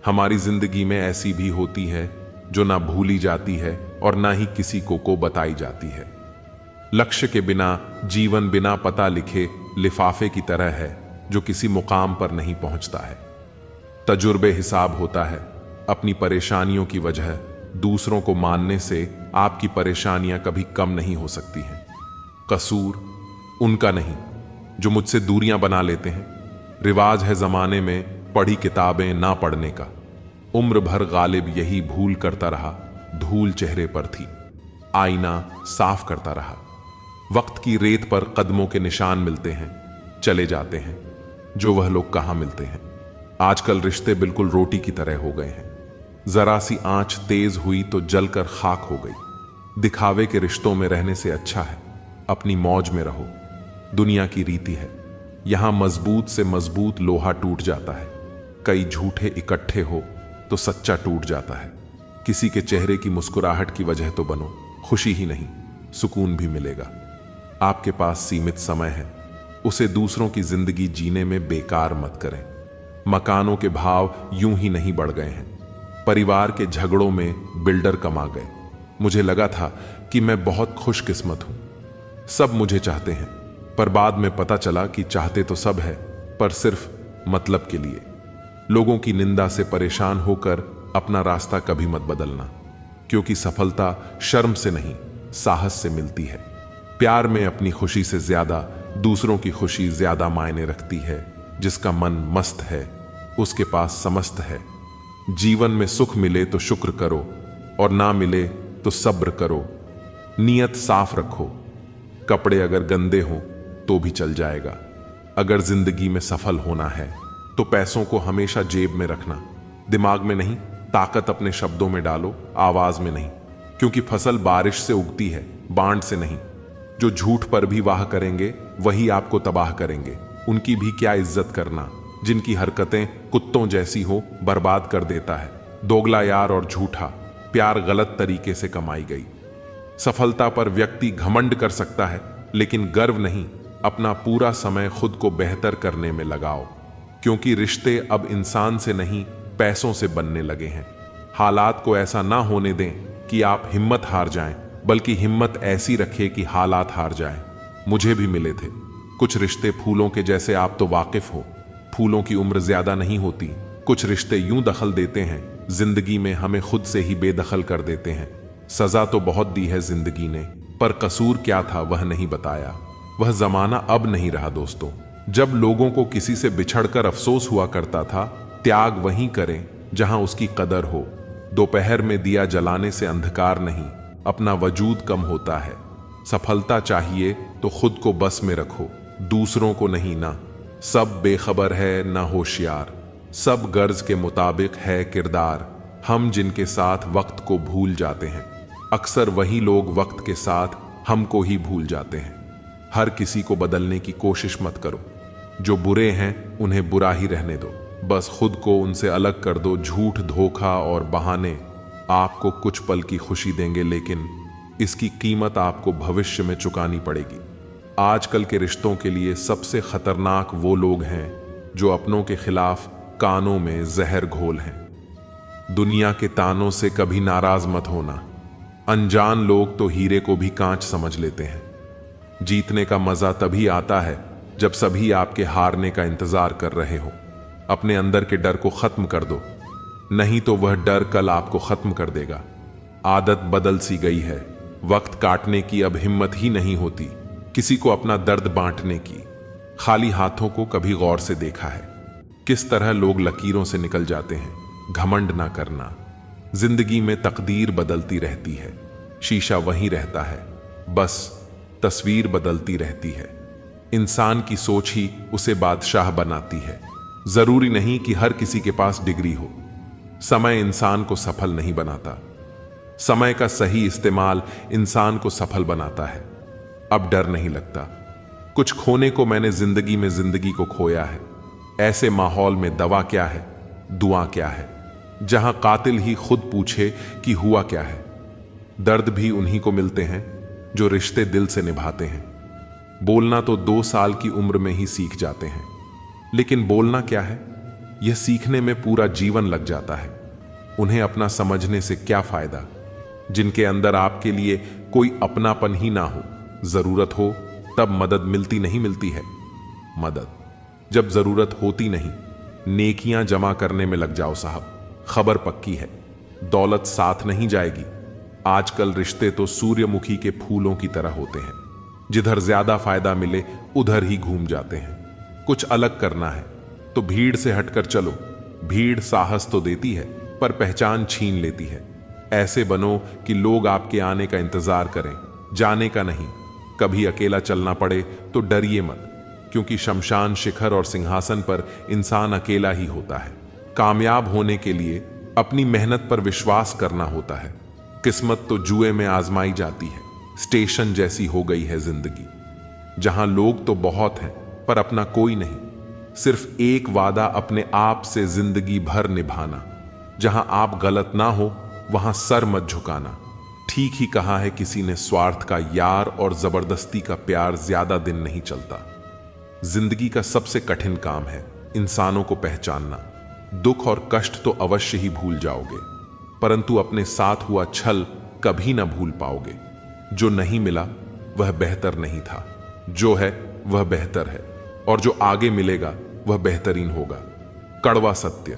हमारी जिंदगी में ऐसी भी होती है जो ना भूली जाती है और ना ही किसी को बताई जाती है। लक्ष्य के बिना जीवन बिना पता लिखे लिफाफे की तरह है जो किसी मुकाम पर नहीं पहुंचता है। तजुर्बे हिसाब होता है। अपनी परेशानियों की वजह दूसरों को मानने से आपकी परेशानियां कभी कम नहीं हो सकती हैं। कसूर उनका नहीं जो मुझसे दूरियां बना लेते हैं। रिवाज है जमाने में पढ़ी किताबें ना पढ़ने का। उम्र भर गालिब यही भूल करता रहा, धूल चेहरे पर थी, आईना साफ करता रहा। वक्त की रेत पर कदमों के निशान मिलते हैं, चले जाते हैं। जो वह लोग कहां मिलते हैं। आजकल रिश्ते बिल्कुल रोटी की तरह हो गए हैं। जरा सी आंच तेज हुई तो जलकर खाक हो गई। दिखावे के रिश्तों में रहने से अच्छा है अपनी मौज में रहो। दुनिया की रीति है, यहां मजबूत से मजबूत लोहा टूट जाता है। कई झूठे इकट्ठे हो तो सच्चा टूट जाता है। किसी के चेहरे की मुस्कुराहट की वजह तो बनो, खुशी ही नहीं सुकून भी मिलेगा। आपके पास सीमित समय है, उसे दूसरों की जिंदगी जीने में बेकार मत करें। मकानों के भाव यूं ही नहीं बढ़ गए हैं। परिवार के झगड़ों में बिल्डर कमा गए। मुझे लगा था कि मैं बहुत खुशकिस्मत हूं, सब मुझे चाहते हैं, पर बाद में पता चला कि चाहते तो सब है, पर सिर्फ मतलब के लिए। लोगों की निंदा से परेशान होकर अपना रास्ता कभी मत बदलना, क्योंकि सफलता शर्म से नहीं साहस से मिलती है। प्यार में अपनी खुशी से ज्यादा दूसरों की खुशी ज्यादा मायने रखती है। जिसका मन मस्त है उसके पास समस्त है। जीवन में सुख मिले तो शुक्र करो और ना मिले तो सब्र करो। नियत साफ रखो, कपड़े अगर गंदे हों तो भी चल जाएगा। अगर जिंदगी में सफल होना है तो पैसों को हमेशा जेब में रखना, दिमाग में नहीं। ताकत अपने शब्दों में डालो, आवाज में नहीं, क्योंकि फसल बारिश से उगती है, बांड से नहीं। जो झूठ पर भी वाह करेंगे वही आपको तबाह करेंगे। उनकी भी क्या इज्जत करना जिनकी हरकतें कुत्तों जैसी हो, बर्बाद कर देता है। दोगला यार और झूठा प्यार गलत तरीके से कमाई गई। सफलता पर व्यक्ति घमंड कर सकता है, लेकिन गर्व नहीं। अपना पूरा समय खुद को बेहतर करने में लगाओ, क्योंकि रिश्ते अब इंसान से नहीं पैसों से बनने लगे हैं। हालात को ऐसा ना होने दें कि आप हिम्मत हार जाएं, बल्कि हिम्मत ऐसी रखें कि हालात हार जाएं। मुझे भी मिले थे कुछ रिश्ते फूलों के जैसे, आप तो वाकिफ हो। फूलों की उम्र ज्यादा नहीं होती। कुछ रिश्ते यूं दखल देते हैं, जिंदगी में हमें खुद से ही बेदखल कर देते हैं। सजा तो बहुत दी है जिंदगी ने, पर कसूर क्या था वह नहीं बताया। वह जमाना अब नहीं रहा दोस्तों। जब लोगों को किसी से बिछड़कर अफसोस हुआ करता था, त्याग वहीं करें जहां उसकी कदर हो। दोपहर में दिया जलाने से अंधकार नहीं, अपना वजूद कम होता है। सफलता चाहिए तो खुद को बस में रखो, दूसरों को नहीं ना। सब बेखबर है ना होशियार, सब गर्ज के मुताबिक है किरदार। हम जिनके साथ वक्त को भूल जाते हैं, अक्सर वही लोग वक्त के साथ हमको ही भूल जाते हैं। हर किसी को बदलने की कोशिश मत करो। जो बुरे हैं उन्हें बुरा ही रहने दो, बस खुद को उनसे अलग कर दो। झूठ, धोखा और बहाने आपको कुछ पल की खुशी देंगे, लेकिन इसकी कीमत आपको भविष्य में चुकानी पड़ेगी। आजकल के रिश्तों के लिए सबसे खतरनाक वो लोग हैं जो अपनों के खिलाफ कानों में जहर घोल हैं। दुनिया के तानों से कभी नाराज मत होना। अनजान लोग तो हीरे को भी कांच समझ लेते हैं। जीतने का मजा तभी आता है जब सभी आपके हारने का इंतजार कर रहे हो। अपने अंदर के डर को खत्म कर दो, नहीं तो वह डर कल आपको खत्म कर देगा। आदत बदल सी गई है, वक्त काटने की अब हिम्मत ही नहीं होती, किसी को अपना दर्द बांटने की। खाली हाथों को कभी गौर से देखा है किस तरह लोग लकीरों से निकल जाते हैं। घमंड ना करना, जिंदगी में तकदीर बदलती रहती है, शीशा वहीं रहता है, बस तस्वीर बदलती रहती है। इंसान की सोच ही उसे बादशाह बनाती है। जरूरी नहीं कि हर किसी के पास डिग्री हो। समय इंसान को सफल नहीं बनाता, समय का सही इस्तेमाल इंसान को सफल बनाता है। अब डर नहीं लगता। कुछ खोने को मैंने जिंदगी में जिंदगी को खोया है। ऐसे माहौल में दवा क्या है, दुआ क्या है, जहां कातिल ही खुद पूछे कि हुआ क्या है। दर्द भी उन्हीं को मिलते हैं जो रिश्ते दिल से निभाते हैं। बोलना तो 2 साल की उम्र में ही सीख जाते हैं, लेकिन बोलना क्या है, यह सीखने में पूरा जीवन लग जाता है। उन्हें अपना समझने से क्या फायदा जिनके अंदर आपके लिए कोई अपनापन ही ना हो। जरूरत हो तब मदद मिलती नहीं मिलती है। मदद जब जरूरत होती नहीं, नेकियां जमा करने में लग जाओ साहब। खबर पक्की है, दौलत साथ नहीं जाएगी। आजकल रिश्ते तो सूर्यमुखी के फूलों की तरह होते हैं, जिधर ज्यादा फायदा मिले उधर ही घूम जाते हैं। कुछ अलग करना है तो भीड़ से हटकर चलो। भीड़ साहस तो देती है पर पहचान छीन लेती है। ऐसे बनो कि लोग आपके आने का इंतजार करें, जाने का नहीं। कभी अकेला चलना पड़े तो डरिए मत, क्योंकि शमशान शिखर और सिंहासन पर इंसान अकेला ही होता है। कामयाब होने के लिए अपनी मेहनत पर विश्वास करना होता है। किस्मत तो जुए में आजमाई जाती है, स्टेशन जैसी हो गई है जिंदगी, जहां लोग तो बहुत हैं पर अपना कोई नहीं। सिर्फ एक वादा अपने आप से जिंदगी भर निभाना, जहां आप गलत ना हो वहां सर मत झुकाना। ठीक ही कहा है किसी ने, स्वार्थ का यार और जबरदस्ती का प्यार ज्यादा दिन नहीं चलता। जिंदगी का सबसे कठिन काम है इंसानों को पहचानना। दुख और कष्ट तो अवश्य ही भूल जाओगे, परंतु अपने साथ हुआ छल कभी ना भूल पाओगे। जो नहीं मिला वह बेहतर नहीं था, जो है वह बेहतर है, और जो आगे मिलेगा वह बेहतरीन होगा। कड़वा सत्य।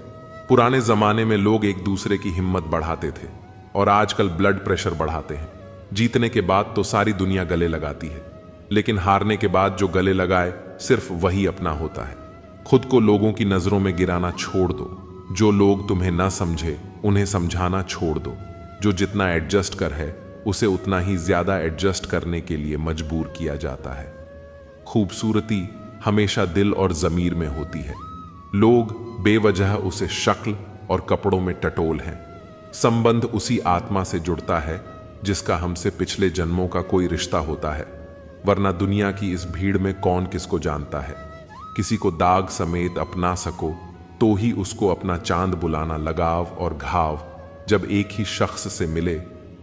पुराने जमाने में लोग एक दूसरे की हिम्मत बढ़ाते थे और आजकल ब्लड प्रेशर बढ़ाते हैं। जीतने के बाद तो सारी दुनिया गले लगाती है, लेकिन हारने के बाद जो गले लगाए सिर्फ वही अपना होता है। खुद को लोगों की नजरों में गिराना छोड़ दो। जो लोग तुम्हें ना समझे उन्हें समझाना छोड़ दो। जो जितना एडजस्ट कर है उसे उतना ही ज्यादा एडजस्ट करने के लिए मजबूर किया जाता है। खूबसूरती हमेशा दिल और जमीर में होती है। लोग बेवजह उसे शक्ल और कपड़ों में टटोल हैं। संबंध उसी आत्मा से जुड़ता है जिसका हमसे पिछले जन्मों का कोई रिश्ता होता है, वरना दुनिया की इस भीड़ में कौन किसको जानता है। किसी को दाग समेत अपना सको तो ही उसको अपना चांद बुलाना लगाव और घाव। जब एक ही शख्स से मिले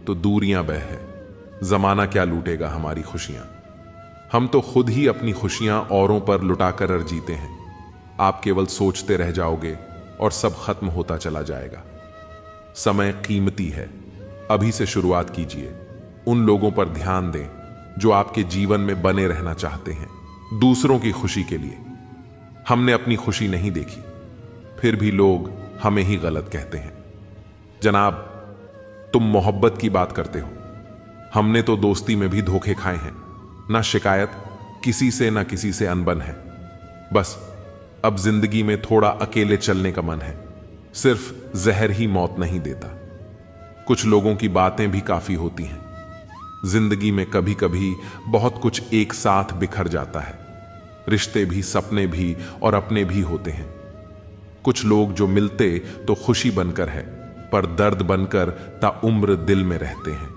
तो दूरियां बह है। जमाना क्या लूटेगा हमारी खुशियां, हम तो खुद ही अपनी खुशियां औरों पर लुटाकर जीते हैं। आप केवल सोचते रह जाओगे और सब खत्म होता चला जाएगा। समय कीमती है, अभी से शुरुआत कीजिए। उन लोगों पर ध्यान दें जो आपके जीवन में बने रहना चाहते हैं, दूसरों की खुशी के लिए। हमने अपनी खुशी नहीं देखी, फिर भी लोग हमें ही गलत कहते हैं। जनाब, तुम मोहब्बत की बात करते हो, हमने तो दोस्ती में भी धोखे खाए हैं। ना शिकायत किसी से, ना किसी से अनबन है। बस अब जिंदगी में थोड़ा अकेले चलने का मन है। सिर्फ जहर ही मौत नहीं देता, कुछ लोगों की बातें भी काफी होती हैं। जिंदगी में कभी कभी बहुत कुछ एक साथ बिखर जाता है। रिश्ते भी, सपने भी और अपने भी होते हैं। कुछ लोग जो मिलते तो खुशी बनकर है, पर दर्द बनकर ताउम्र दिल में रहते हैं।